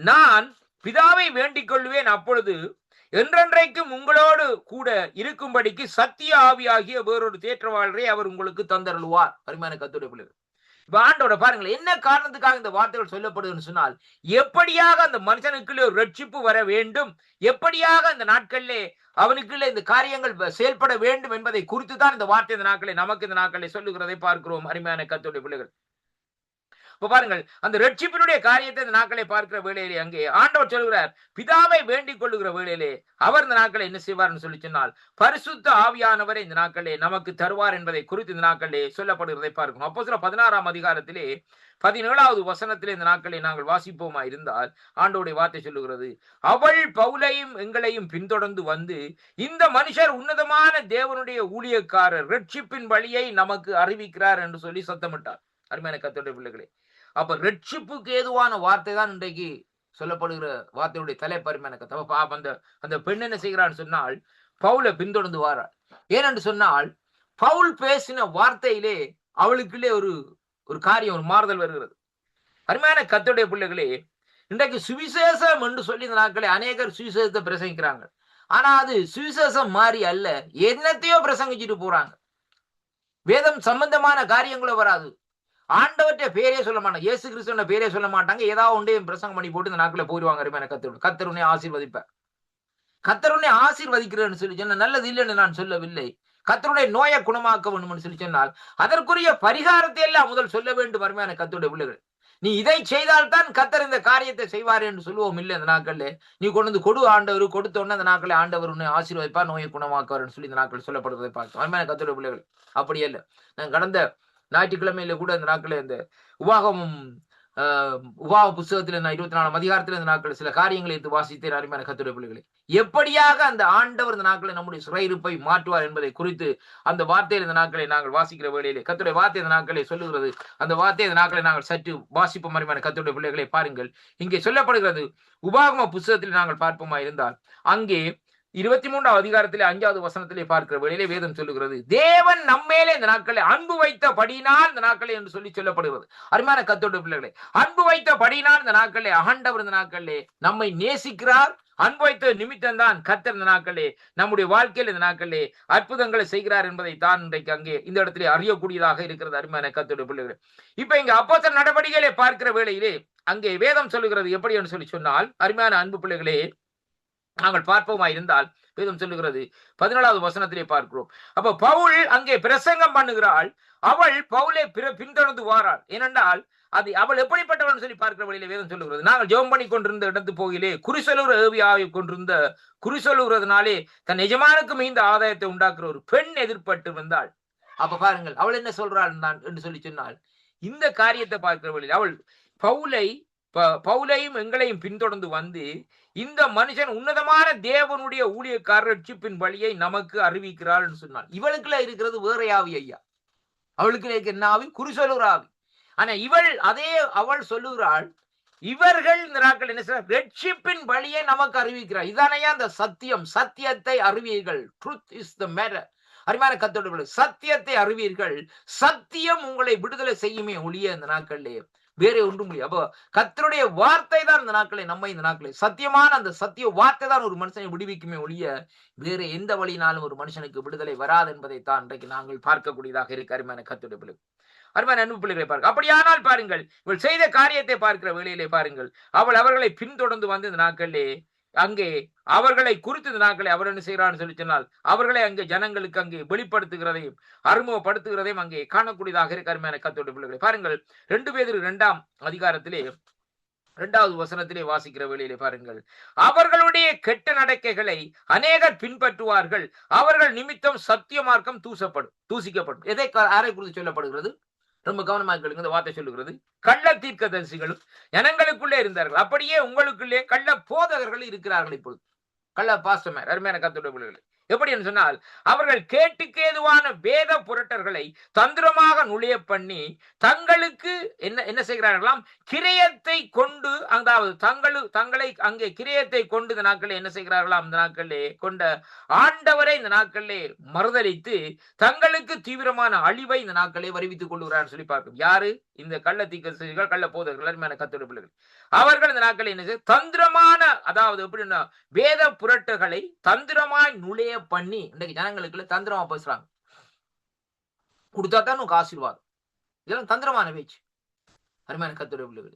நான் பிதாவை வேண்டிக் கொள்வேன், அப்பொழுது என்றென்றைக்கும் உங்களோடு கூட இருக்கும்படிக்கு சத்திய ஆவியாகிய வேறொரு தேற்றவாளரை அவர் உங்களுக்கு தந்தருள்வார். அருமையான கர்த்தருடைய பிள்ளைகள், இப்ப ஆண்டோட பாருங்கள், என்ன காரணத்துக்காக இந்த வார்த்தைகள் சொல்லப்படுதுன்னு சொன்னால், எப்படியாக அந்த மனுஷனுக்குள்ளே ஒரு ரட்சிப்பு வர வேண்டும், எப்படியாக அந்த நாட்களிலே அவனுக்குள்ளே இந்த காரியங்கள் செயல்பட வேண்டும் என்பதை குறித்து தான் இந்த வார்த்தை இந்த நாட்களை நமக்கு இந்த நாட்களை சொல்லுகிறதை பார்க்கிறோம். அருமையான கர்த்தருடைய பிள்ளைகள், இப்ப பாருங்கள், அந்த ரட்சிப்பினுடைய காரியத்தை இந்த நாட்களை பார்க்கிற வேளையிலே அங்கே ஆண்டவர் சொல்கிறார், பிதாவை வேண்டிக் கொள்ளுகிற வேளையிலே அவர் இந்த நாட்களை என்ன செய்வார்னு சொல்லி சொன்னால், பரிசுத்த ஆவியானவரை இந்த நாட்களே நமக்கு தருவார் என்பதை குறித்து இந்த நாட்களே சொல்லப்படுகிறதை பார்க்கணும். அப்போஸ்தலர் 16ஆம் அதிகாரத்திலே 17வது வசனத்திலே இந்த நாட்களை நாங்கள் வாசிப்போமா இருந்தால் ஆண்டவருடைய வார்த்தை சொல்லுகிறது, அவள் பவுலையும் எங்களையும் பின்தொடர்ந்து வந்து, இந்த மனுஷர் உன்னதமான தேவனுடைய ஊழியக்காரர், ரட்சிப்பின் வழியை நமக்கு அறிவிக்கிறார் என்று சொல்லி சத்தமிட்டார். அருமையான கர்த்தருடைய பிள்ளைகளே, அப்ப ரட்சிப்புக்கு ஏதுவான வார்த்தை தான் இன்றைக்கு சொல்லப்படுகிற வார்த்தையுடைய தலைப்பருமையான கதை. அந்த பெண் என்ன செய்கிறான்னு சொன்னால், பவுலை பின்தொடர்ந்து வாராள். ஏனென்று சொன்னால், பவுல் பேசின வார்த்தையிலே அவளுக்குள்ளே ஒரு காரியம், ஒரு மாறுதல் வருகிறது. அருமையான கர்த்தருடைய பிள்ளைகளே, இன்றைக்கு சுவிசேஷம் என்று சொல்லி இந்த நாட்களே அநேகர் சுவிசேஷத்தை பிரசங்கிக்கிறாங்க. ஆனா அது சுவிசேஷம் மாறி அல்ல, என்னத்தையோ பிரசங்கிச்சுட்டு போறாங்க. வேதம் சம்பந்தமான காரியங்களும் வராது. ஆண்டவற்ற பேரே சொல்ல மாட்டாங்க, இயேசு கிறிஸ்துவ பேரே சொல்ல மாட்டாங்க. ஏதாவது ஒன்றே பிரசங்கம் பண்ணி போட்டு இந்த நாட்களை போயிடுவாங்க. அருமையான கர்த்தர் உன்னை ஆசீர்வதிப்பார். கர்த்தர் உன்னை ஆசீர்வதிக்கிறேன்னு சொல்லி சொன்ன நல்லது இல்லைன்னு நான் சொல்லவில்லை. கர்த்தருடைய நோயை குணமாக்க வேண்டும் சொல்லி சொன்னால் அதற்குரிய பரிகாரத்தை எல்லாம் முதல் சொல்ல வேண்டும். அருமையான கர்த்தருடைய பிள்ளைகள், நீ இதை செய்தால்தான் கர்த்தர் இந்த காரியத்தை செய்வார் என்று சொல்லுவோம் இல்லை. இந்த நாட்கள்ல நீ கொண்டு வந்து கொடு ஆண்டவர், கொடுத்த உடனே அந்த நாட்களை ஆண்டவர் உன்னை ஆசீர்வதிப்பார், நோயை குணமாக்குவார் சொல்லி இந்த நாட்கள் சொல்லப்படுவதை பார்த்தோம். அருமையான கர்த்தருடைய பிள்ளைகள், அப்படி அல்ல. நான் கடந்த ஞாயிற்றுக்கிழமையில கூட இந்த நாட்கள் இந்த உபாக புஸ்தகத்தில் நான் 24ஆம் அதிகாரத்தில் இந்த நாட்கள் சில காரியங்களை எடுத்து வாசித்தேன். அருமையான கர்த்தருடைய பிள்ளைகளை, எப்படியாக அந்த ஆண்டவர் இந்த நாட்களை நம்முடைய சிறையிருப்பை மாற்றுவார் என்பதை குறித்து அந்த வார்த்தையில் இந்த நாட்களை நாங்கள் வாசிக்கிற வேளையிலே கர்த்தருடைய வார்த்தை இந்த நாட்களை சொல்லுகிறது. அந்த வார்த்தை இந்த நாட்களை நாங்கள் சற்று வாசிப்போம். அருமையான கர்த்தருடைய பிள்ளைகளை பாருங்கள், இங்கே சொல்லப்படுகிறது. உபாகம புஸ்தகத்தில் நாங்கள் பார்ப்போமா இருந்தால் அங்கே 23ஆம் அதிகாரத்திலே 5வது வசனத்திலே பார்க்கிற வேளையிலே வேதம் சொல்லுகிறது, தேவன் நம்மேலே இந்த நாட்களை அன்பு வைத்தபடியினால் இந்த நாட்களை என்று சொல்லி சொல்லப்படுகிறது. அருமையான கர்த்தருடைய பிள்ளைகளே, அன்பு வைத்தபடியினால் இந்த நாட்களே ஆண்டவர் இந்த நாட்களே நம்மை நேசிக்கிறார். அன்பு வைத்த நிமித்தம் தான் கர்த்தர் இந்த நாட்களே நம்முடைய வாழ்க்கையில் இந்த நாட்களே அற்புதங்களை செய்கிறார் என்பதை தான் இன்றைக்கு அங்கே இந்த இடத்திலே அறியக்கூடியதாக இருக்கிறது. அருமையான கர்த்தருடைய பிள்ளைகளே, இப்ப இங்க அப்போஸ்தலர் நடவடிக்கைகளை பார்க்கிற வேளையிலே அங்கே வேதம் சொல்லுகிறது எப்படி என்று சொல்லி சொன்னால், அருமையான அன்பு பிள்ளைகளே, நாங்கள் பார்ப்போமா இருந்தால் வேதம் சொல்லுகிறது 14வது வசனத்திலே பார்க்கிறோம். அப்ப பவுல் அங்கே பிரசங்கம் பண்ணுகிறாள். அவள் பவுலை பின்தொடர்ந்து வாராள். ஏனென்றால் அது அவள் எப்படிப்பட்டவள் சொல்லி பார்க்கிற வழியில வேதம் சொல்லுகிறது, நாங்கள் ஜெபம் பண்ணி கொண்டிருந்த இடத்து போகிலே குறிசொல்லுகிற ஏவியாவை கொண்டிருந்த குறிசொல்லுகிறதுனாலே தன் எஜமானுக்கு மிகுந்த ஆதாயத்தை உண்டாக்குற ஒரு பெண் எதிர்பட்டு வந்தாள். அப்ப பாருங்கள் அவள் என்ன சொல்றாள் என்று சொல்லி சொன்னால், இந்த காரியத்தை பார்க்கிற வழியில் அவள் பவுலையும் எங்களையும் பின்தொடர்ந்து வந்து இந்த மனுஷன் உன்னதமான தேவனுடைய ஊழியக்காரர் ரட்சிப்பின் வழியை நமக்கு அறிவிக்கிறாள் என்று சொன்னாள். இவளுக்குள்ள இருக்கிறது வேற ஆவி ஐயா. அவளுக்கு என்ன ஆவி? குறிசொல்லுகிற ஆவி. ஆனா அவள் சொல்லுகிறாள், இவர்கள் இந்த நாட்கள் என்ன செய்ய ரட்சிப்பின் வழியை நமக்கு அறிவிக்கிறார். இதானையா அந்த சத்தியம், சத்தியத்தை அறிவீர்கள். Truth is the matter. அருமையான கர்த்தருடைய சத்தியத்தை அறிவீர்கள். சத்தியம் உங்களை விடுதலை செய்யுமே ஒழிய இந்த நாட்களிலே வேற ஒன்றும் முடியும். அப்போ கர்த்தருடைய வார்த்தை தான் இந்த நாட்களை இந்த நாட்களை சத்தியமான அந்த சத்திய வார்த்தை தான் ஒரு மனுஷனை விடுவிக்குமே ஒழிய வேற எந்த வழியினாலும் ஒரு மனுஷனுக்கு விடுதலை வராது என்பதைத்தான் இன்றைக்கு நாங்கள் பார்க்கக்கூடியதாக இருக்கு. அருமையான கர்த்தருடைய பிள்ளை, அருமையான அன்பு பிள்ளைகளை பாருங்கள். அப்படியானால் பாருங்கள், இவள் செய்த காரியத்தை பார்க்கிற வேளையிலே பாருங்கள், அவர்களை பின்தொடர்ந்து வந்து இந்த நாட்களிலே அங்கே அவர்களை குறித்து இந்த நாட்களை அவர் என்ன செய்கிறான்னு சொல்லி சொன்னால் அவர்களை அங்கே ஜனங்களுக்கு அங்கே வெளிப்படுத்துகிறதையும் அறிமுகப்படுத்துகிறதையும் அங்கே காணக்கூடியதாக இருக்க. அருமையான கர்த்தருடைய பிள்ளைகளை பாருங்கள், 2 பேதுரு 2ஆம் அதிகாரத்திலே 2வது வசனத்திலே வாசிக்கிற வேளையிலே பாருங்கள், அவர்களுடைய கெட்ட நடக்கைகளை அநேகர் பின்பற்றுவார்கள், அவர்கள் நிமித்தம் சத்திய மார்க்கம் தூசிக்கப்படும். எதை யாரை குறித்து சொல்லப்படுகிறது? ரொம்ப கவனமாக இந்த வார்த்தை சொல்லுகிறது, கள்ள தீர்க்கதரிசிகளும் ஜனங்களுக்குள்ளே இருந்தார்கள், அப்படியே உங்களுக்குள்ளே கள்ள போதகர்கள் இருக்கிறார்கள். இப்பொழுது கள்ள பாஸ்டர். அருமையான கர்த்தருடைய பிள்ளைகளே, எப்படி என்று சொன்னால் அவர்கள் கேட்டுக்கு ஏதுவான வேத புரட்டர்களை தந்திரமாக நுழைய பண்ணி தங்களுக்கு என்ன செய்கிறார்களாம், கிரயத்தை கொண்டு, அதாவது தங்களை அங்கே கிரயத்தை கொண்டு இந்த நாட்களே என்ன செய்கிறார்களாம், இந்த நாட்களே கொண்ட ஆண்டவரை இந்த நாட்களே மறுதலித்து தங்களுக்கு தீவிரமான அழிவை இந்த நாட்களே வருவித்துக் கொள்கிறார் சொல்லி பார்க்கும். யாரு? இந்த கள்ள தீர்க்கதரிசிகள், கள்ள போதகர்கள். அருமையான கர்த்தருடைய பிள்ளைகள், அவர்கள் இந்த நாட்களை என்ன செய்ய தந்திரமான, அதாவது எப்படின்னா வேத புரட்டுகளை தந்திரமாய் நுழைய பண்ணி இன்றைக்கு ஜனங்களுக்குள்ள தந்திரமா பேசுறாங்க. கொடுத்தா தான் உனக்கு ஆசீர்வாதம். இதெல்லாம் தந்திரமான பேச்சு. அருமையான கர்த்தருடைய பிள்ளைகள்,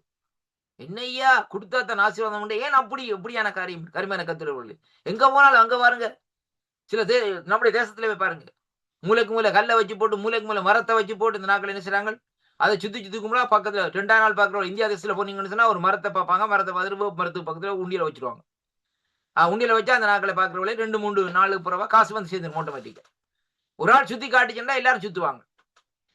என்னையா கொடுத்தா தான் ஆசீர்வாதம் உண்டு? ஏன் அப்படி எப்படியான காரியம்? அருமையான கர்த்தருடைய பிள்ளைகள், எங்க போனாலும் அங்க பாருங்க, சில நம்முடைய தேசத்திலே பாருங்க, மூளைக்கு மூளை கல்லை வச்சு போட்டு, மூளைக்கு மூளை மரத்தை வச்சு போட்டு இந்த நாட்கள் என்ன செய்றாங்க, அதை சுத்தி கும்பிடா பக்கத்துல 2ஆம் நாள் பாக்குறோம். இந்தியா தேசத்துல போனீங்கன்னு சொன்னா ஒரு மரத்தை பார்ப்பாங்க, மரத்தை பார்த்துட்டு மரத்துக்கு பக்கத்துல உண்டியில வச்சிருவாங்க. உண்டியில வச்சா அந்த நாட்களை பாக்குறவங்களே 2-3 நாளுக்கு பிறவா காசு வந்து சேர்ந்து ஆட்டோமேட்டிக்கா. ஒரு ஆள் சுத்தி காட்டிச்சுன்னா எல்லாரும் சுத்துவாங்க.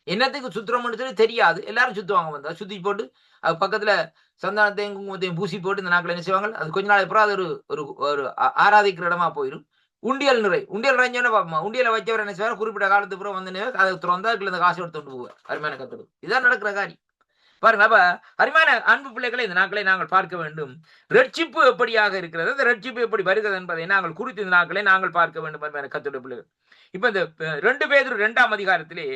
என்னத்துக்கு சுத்துறோம்னு சொல்லி தெரியாது, எல்லாரும் சுத்துவாங்க. வந்து சுத்தி போட்டு அது பக்கத்துல சந்தானத்தையும் குங்குமத்தையும் பூசி போட்டு இந்த நாட்கள் என்ன செய்வாங்க, அது கொஞ்ச நாள் அப்புறம் அது ஒரு ஆராதிக்கிற இடமா போயிடும். உண்டியல் நிறைஞ்சோன்னு பார்ப்போம். உண்டியலை வச்சவர் என்ன செய்வார், குறிப்பிட்ட காலத்துக்கு அப்புறம் வந்து அதை திறந்தா இந்த காசு எடுத்து கொண்டு போவார். அருமையான கர்த்தர், இதான் நடக்கிற காரியம் பாருங்க. அப்ப அருமையான அன்பு பிள்ளைகளை இந்த நாட்களை நாங்கள் பார்க்க வேண்டும். ரட்சிப்பு எப்படியாக இருக்கிறது, அந்த ரட்சிப்பு எப்படி வருகிறது என்பதை நாங்கள் குறித்து இந்த நாட்களை நாங்கள் பார்க்க வேண்டும். அருமையான கர்த்தருடைய பிள்ளைகள், இப்ப இந்த 2 பேதுரு 2ஆம் அதிகாரத்திலே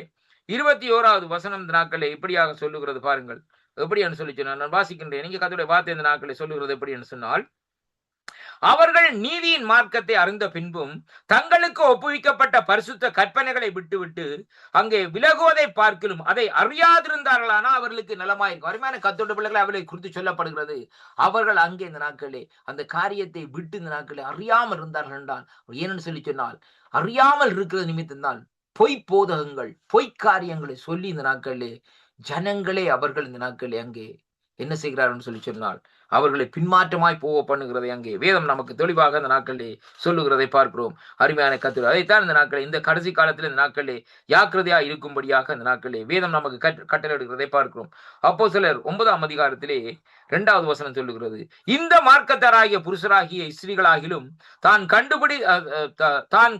21வது வசனம் இந்த நாட்களை இப்படியாக சொல்லுகிறது பாருங்கள். எப்படி என்று சொல்லி சொன்னால் நான் வாசிக்கின்றேன். நீங்க கர்த்தருடைய வார்த்தை இந்த நாட்களை சொல்லுகிறது எப்படி என்று சொன்னால், அவர்கள் நீதியின் மார்க்கத்தை அறிந்த பின்பும் தங்களுக்கு ஒப்புவிக்கப்பட்ட பரிசுத்த கற்பனைகளை விட்டுவிட்டு அங்கே விலகுவதை பார்க்கலும் அதை அறியாதிருந்தார்களானா அவர்களுக்கு நலமாயிருக்கும். அருமையான கத்தோட பிள்ளைகளை அவர்களை குறித்து சொல்லப்படுகிறது. அவர்கள் அங்கே இந்த நாட்களே அந்த காரியத்தை விட்டு இந்த நாட்களே அறியாமல் இருந்தார்கள் என்றால் ஏனென்று சொல்லி சொன்னால், அறியாமல் இருக்கிற நிமித்தம்தான் பொய் போதகங்கள் பொய் காரியங்களை சொல்லி இந்த நாட்களே ஜனங்களே அவர்கள் இந்த நாட்களே அங்கே என்ன செய்கிறார்கள் சொல்லி சொன்னால் அவர்களை பின்மாற்றமாய் போக பண்ணுகிறதை அங்கே வேதம் நமக்கு தெளிவாக இந்த நாட்களிலே சொல்லுகிறதை பார்க்கிறோம். அருமையான கத்துரை அதைத்தான் இந்த நாட்களே இந்த கடைசி காலத்தில் இந்த நாட்களிலே ஜாக்கிரதையா இருக்கும்படியாக இந்த நாட்களிலே வேதம் நமக்கு கட்டளையிடுகிறதை பார்க்கிறோம். அப்போஸ்தலர் 9ஆம் அதிகாரத்திலே 2வது வசனம் சொல்லுகிறது, இந்த மார்க்கத்தாராகிய புருஷராகிய ஸ்திரீகளாகிலும் தான்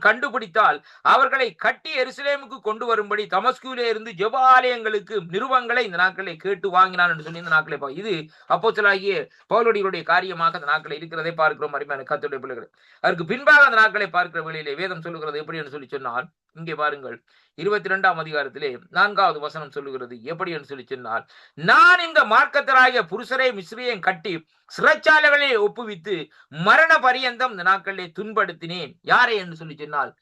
கண்டுபிடித்தால் அவர்களை கட்டி எருசலேமுக்கு கொண்டு வரும்படி தமஸ்குவிலே இருந்து ஜெப ஆலயங்களுக்கு நிருபங்களை இந்த நாட்களை கேட்டு வாங்கினான் என்று சொல்லி இந்த நாட்களை இது அப்போஸ்தலராகிய பவுலுடைய காரியமாக அந்த நாட்களை இருக்கிறதை பார்க்கிறோம். அருமையான கர்த்தருடைய பிள்ளைகள், அதற்கு பின்பாக அந்த நாட்களை பார்க்கிற வேளையிலே வேதம் சொல்லுகிறது எப்படி என்று சொல்லி சொன்னால், இங்கே பாருங்கள் 22ஆம் அதிகாரத்திலே 4வது வசனம் சொல்லுகிறது எப்படி என்று சொல்லி சொன்னால், நான் இந்த மார்க்கத்தராகிய புருஷரை மிஸ்ரியையும் கட்டி சிறைச்சாலைகளை ஒப்புவித்து மரண பரியந்தம் இந்த நாட்களிலே துன்படுத்தினேன். யாரை என்று சொல்லி சொன்னால்,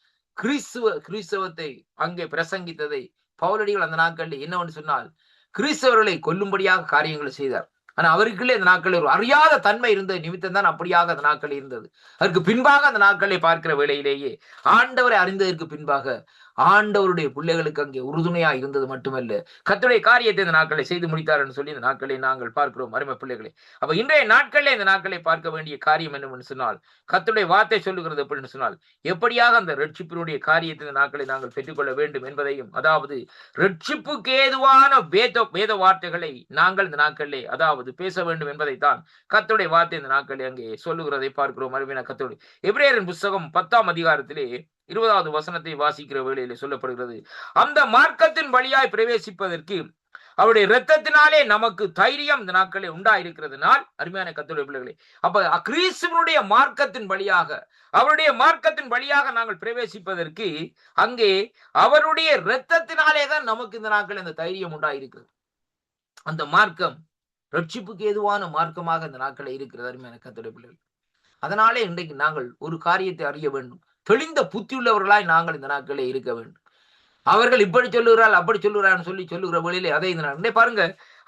கிறிஸ்தவத்தை அங்கே பிரசங்கித்ததை பவுலடிகள் அந்த நாட்களில் என்னவென்று சொன்னால் கிறிஸ்தவர்களை கொல்லும்படியாக காரியங்களை செய்தார். ஆனா அவருக்குள்ளே அந்த நாட்களில் ஒரு அறியாத தன்மை இருந்த நிமித்தம் தான் அப்படியாக அந்த நாட்கள் இருந்தது. அதற்கு பின்பாக அந்த நாட்களை பார்க்கிற வேளையிலேயே ஆண்டவரை அறிந்ததற்கு பின்பாக ஆண்டவருடைய பிள்ளைகளுக்கு அங்கே உறுதுணையா இருந்தது மட்டுமல்ல, கர்த்தருடைய காரியத்தை இந்த நாட்களை செய்து முடித்தார் என்று சொல்லி இந்த நாட்களை நாங்கள் பார்க்கிறோம். அருமை பிள்ளைகளை, அப்ப இன்றைய நாட்களில் இந்த நாட்களை பார்க்க வேண்டிய காரியம் என்னவென்று சொன்னால், கர்த்தருடைய வார்த்தை சொல்லுகிறது எப்படின்னு சொன்னால், எப்படியாக அந்த ரட்சிப்பினுடைய காரியத்தை இந்த நாட்களை நாங்கள் பெற்றுக்கொள்ள வேண்டும் என்பதையும், அதாவது ரட்சிப்புக்கு ஏதுவான வேத வார்த்தைகளை நாங்கள் இந்த நாட்களிலே அதாவது பேச வேண்டும் என்பதைத்தான் கர்த்தருடைய வார்த்தை இந்த நாட்களில் அங்கே சொல்லுகிறதை பார்க்கிறோம். அருமையான கர்த்தருடைய எபிரேயரின் புத்தகம் 10ஆம் அதிகாரத்திலே 20வது வசனத்தை வாசிக்கிற வேளையிலே சொல்லப்படுகிறது, அந்த மார்க்கத்தின் வழியாய் பிரவேசிப்பதற்கு அவருடைய இரத்தத்தினாலே நமக்கு தைரியம் இந்த நாட்களே உண்டாயிருக்கிறதுனால். அருமையான கர்த்தருடைய பிள்ளைகளே, அப்ப கிறிஸ்துவனுடைய மார்க்கத்தின் வழியாக அவருடைய மார்க்கத்தின் வழியாக நாங்கள் பிரவேசிப்பதற்கு அங்கே அவருடைய இரத்தத்தினாலே தான் நமக்கு இந்த நாட்கள் அந்த தைரியம் உண்டாயிருக்கிறது. அந்த மார்க்கம் ரட்சிப்புக்கு ஏதுவான மார்க்கமாக இந்த நாட்களை இருக்கிறது. அருமையான கர்த்தருடைய பிள்ளைகள், அதனாலே இன்றைக்கு நாங்கள் ஒரு காரியத்தை அறிய வேண்டும். தெளிந்த புத்தி உள்ளவர்களாய் நாங்கள் இந்த நாட்களே இருக்க வேண்டும். அவர்கள் இப்படி சொல்லுகிறாள் அப்படி சொல்லுகிறான்னு சொல்லி சொல்லுகிற வழியிலே அதை இந்த பாருங்க,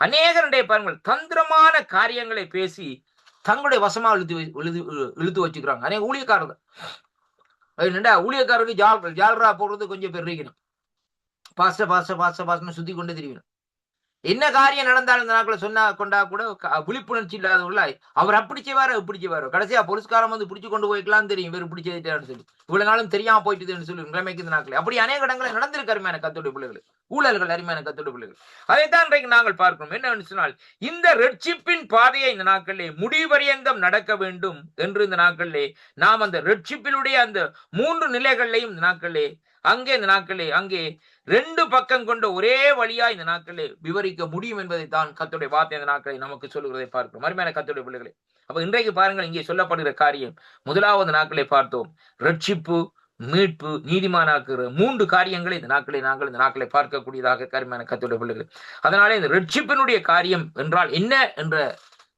அநேகருடைய பாருங்கள் தந்திரமான காரியங்களை பேசி தங்களுடைய வசமா இழுத்து வச்சுக்கிறாங்க. அநேக ஊழியக்காரர்கள் ஊழியக்காரருக்கு ஜால்ரா போடுறது கொஞ்சம் பேர் இருக்கணும். பாஸ்ட சுத்தி கொண்டு தெரியணும். என்ன காரியம் நடந்தாலும் இந்த நாட்களை சொன்னா கொண்டா கூட விழிப்புணர்ச்சி இல்லாதவர்களாய் அவர் அப்படி செய்வாரோ இப்படி செய்வாரோ, கடைசியா போலீஸ்காரம் வந்து பிடிச்சு கொண்டு போய்க்கலாம் தெரியும் இவர் இப்படி செய்துட்டான்னு சொல்லி இவ்வளவு நாளும் தெரியாம போயிட்டுன்னு சொல்லி நிலைமைக்கு இந்த நாட்களை அப்படி அநேக இடங்களை நடந்திருக்கு. அருமையான கர்த்தருடைய பிள்ளைகள், ஊழல்கள், அருமையான கர்த்தருடைய பிள்ளைகள், அதைத்தான் இன்றைக்கு நாங்கள் பார்க்கிறோம். என்னன்னு சொன்னால், இந்த ரட்சிப்பின் பாதையை இந்த நாட்களிலே முடிவரியந்தம் நடக்க வேண்டும் என்று இந்த நாட்களிலே நாம் அந்த ரட்சிப்பினுடைய அந்த 3 நிலைகளையும் இந்த நாட்களிலே இந்த நாட்களே அங்கே 2 பக்கம் கொண்ட ஒரே வழியா இந்த நாட்களே விவரிக்க முடியும் என்பதை தான் கர்த்தருடைய வார்த்தை இந்த நாட்களை நமக்கு சொல்லுகிறதை பார்க்கிறோம். அருமையான கர்த்தருடைய பிள்ளைகளே, அப்ப இன்றைக்கு பாருங்கள், இங்கே சொல்லப்படுகிற காரியம் முதலாவது நாட்களை பார்த்தோம். ரட்சிப்பு, மீட்பு, நீதிமானாக்குகிற 3 காரியங்களை இந்த நாட்களை நாங்கள் இந்த நாட்களை பார்க்கக்கூடியதாக அருமையான கர்த்தருடைய பிள்ளைகளே. அதனாலே இந்த ரட்சிப்பினுடைய காரியம் என்றால் என்ன என்ற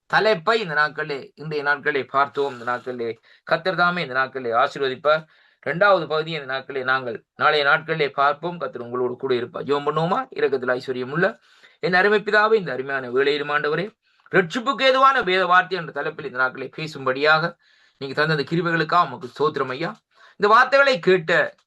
தலைப்பை இந்த நாட்களே இன்றைய நாட்களை பார்த்தோம். இந்த நாட்களிலே கர்த்தர் தாமே இந்த நாட்களை ஆசீர்வதிப்பார். 2வது பகுதியை இந்த நாட்களே நாங்கள் நாளைய நாட்களிலே பார்ப்போம். கர்த்தர் உங்களோடு கூட இருப்பார். ஜெபம் பண்ணுவோமா? இரக்கத்தில் ஐஸ்வர்யம் உள்ள என் அருமை பிதாவே, இந்த அருமையான வேளையிலும் ஆண்டவரே, ரட்சிப்புக்கு ஏதுவான வேத வார்த்தை என்ற தலைப்பில் இந்த நாட்களை பேசும்படியாக நீங்க தந்த அந்த கிருபைகளுக்காக உமக்கு ஸ்தோத்திரம் ஐயா. இந்த வார்த்தைகளை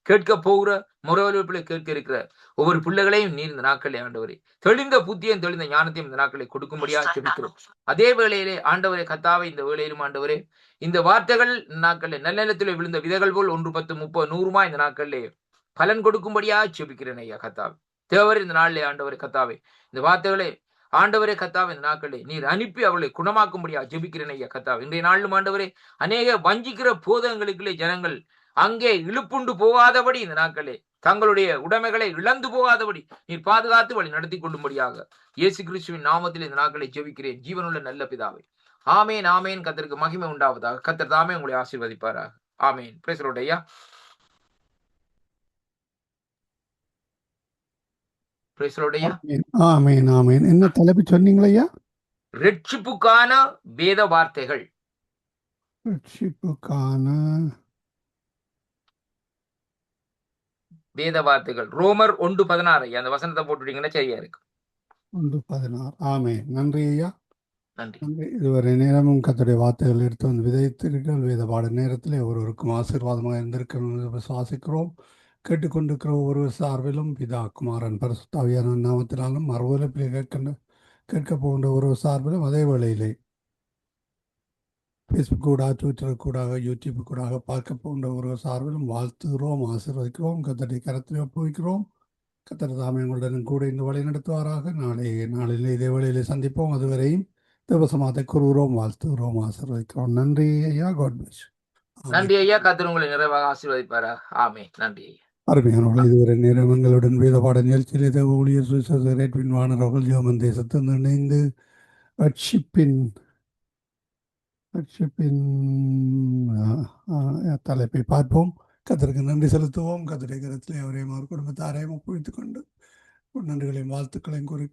கேட்க போகிற முறைவழிப்பில் கேட்க இருக்கிற ஒவ்வொரு பிள்ளைகளையும் நீர் இந்த நாட்களே ஆண்டவரே தெளிந்த புத்தியும் தெளிந்த ஞானத்தையும் இந்த நாட்களை கொடுக்கும்படியாக ஜெபிக்கிறோம். அதே வேளையிலே ஆண்டவரே கர்த்தாவே, இந்த வேளையிலும் ஆண்டவரே இந்த வார்த்தைகள் நாட்களில் நல்ல நிலத்திலே விழுந்த விதைகள் போல் 1, 10, 30, 100 இந்த நாட்களிலே பலன் கொடுக்கும்படியாக ஜெபிக்கிறேன் ஐயா கர்த்தாவே. தேவர் இந்த நாளிலே ஆண்டவரே கர்த்தாவே இந்த வார்த்தைகளை ஆண்டவரே கர்த்தாவே இந்த நாட்களே நீர் அனுப்பி அவர்களை குணமாக்கும்படியாக ஜெபிக்கிறேன் ஐயா கர்த்தாவே. இன்றைய நாளிலும் ஆண்டவரே அநேக வஞ்சிக்கிற போதகங்களுக்குள்ளே ஜனங்கள் அங்கே இழுப்புண்டு போகாதபடி இந்த நாட்களே தங்களுடைய உடைமைகளை இழந்து போகாதபடி நீர் பாதுகாத்து வழி நடத்தி கொள்ளும்படியாக இயேசு கிறிஸ்துவின் நாமத்தில் இந்த நாட்களை ஜெபிக்கிறேன் ஜீவனுள்ள நல்ல பிதாவே. ஆமேன், ஆமேன். கர்த்தருக்கு மகிமை உண்டாவதாக. கர்த்தர் தாமே உங்களை ஆசீர்வதிப்பாராக. ஆமேன். பிரைஸ் தி லார்ட் ஐயா. பிரைஸ் தி லார்ட் ஐயா. ஆமேன், ஆமேன். என்ன தலைப்பு சொன்னீங்களா ஐயா? ரட்சிப்புக்கான வேத வார்த்தைகள். ரட்சிப்புக்கான வேத வார்த்தைகள் ரோமர் 1:16 அந்த வசனத்தை போட்டுட்டீங்கன்னா சரியா இருக்கு. 1:16. ஆமென். நன்றி ஐயா. நன்றி. நன்றி. இதுவரை நேரமும் கர்த்தருடைய வார்த்தைகள் எடுத்து வந்து விதைத்தீர்கள். வேத பாட நேரத்தில் ஒருவருக்கும் ஆசீர்வாதமாக இருந்திருக்கணும் என்று விசுவாசிக்கிறோம். கேட்டுக்கொண்டிருக்கிற ஒவ்வொரு சார்பிலும் பிதா குமாரன் பரிசுத்த ஆவியான நாமத்தினாலும் மறுவலைப்பில் கேட்க போகின்ற ஒரு சார்பிலும் அதே வேளையிலே ஃபேஸ்புக் கூடாக, ட்விட்டர் கூடாக, யூடியூப் கூடாக பார்க்க போகின்ற ஒரு சார்பிலும் வாழ்த்துகிறோம், ஆசீர்வதிக்கிறோம். கர்த்தருடைய கரத்தில் ஒப்புவிக்கிறோம். கர்த்தர் தாமே உங்களுடன் கூட இந்த வழி நடத்துவாராக. நாளிலே இதே வேளையிலே சந்திப்போம். அதுவரையும் தேவசமாதை கூறுகிறோம், வாழ்த்துகிறோம், ஆசீர்வதிக்கிறோம். நன்றி ஐயா. God bless. நன்றி ஐயா. கர்த்தர் உங்களை நிறைவாக ஆசீர்வதிப்பாரா. ஆமென். நன்றி ஐயா. அருமையானவர்கள், இதுவரை நேரம் எங்களுடன் வேதபாட நிகழ்ச்சியிலே தேவ ஊழியர் சுவிசேஷகர் எட்வின் வாணர் ஜெர்மன் தேசத்தில் இணைந்து ரட்சிப்பின் தலைப்பை பார்ப்போம். கர்த்தருக்கு நன்றி செலுத்துவோம். கர்த்தருடைய கரத்திலே அவரையும் அவர் குடும்பத்தாரையும் ஒப்புவித்துக் கொண்டு நன்றிகளையும் வாழ்த்துக்களையும் கூறி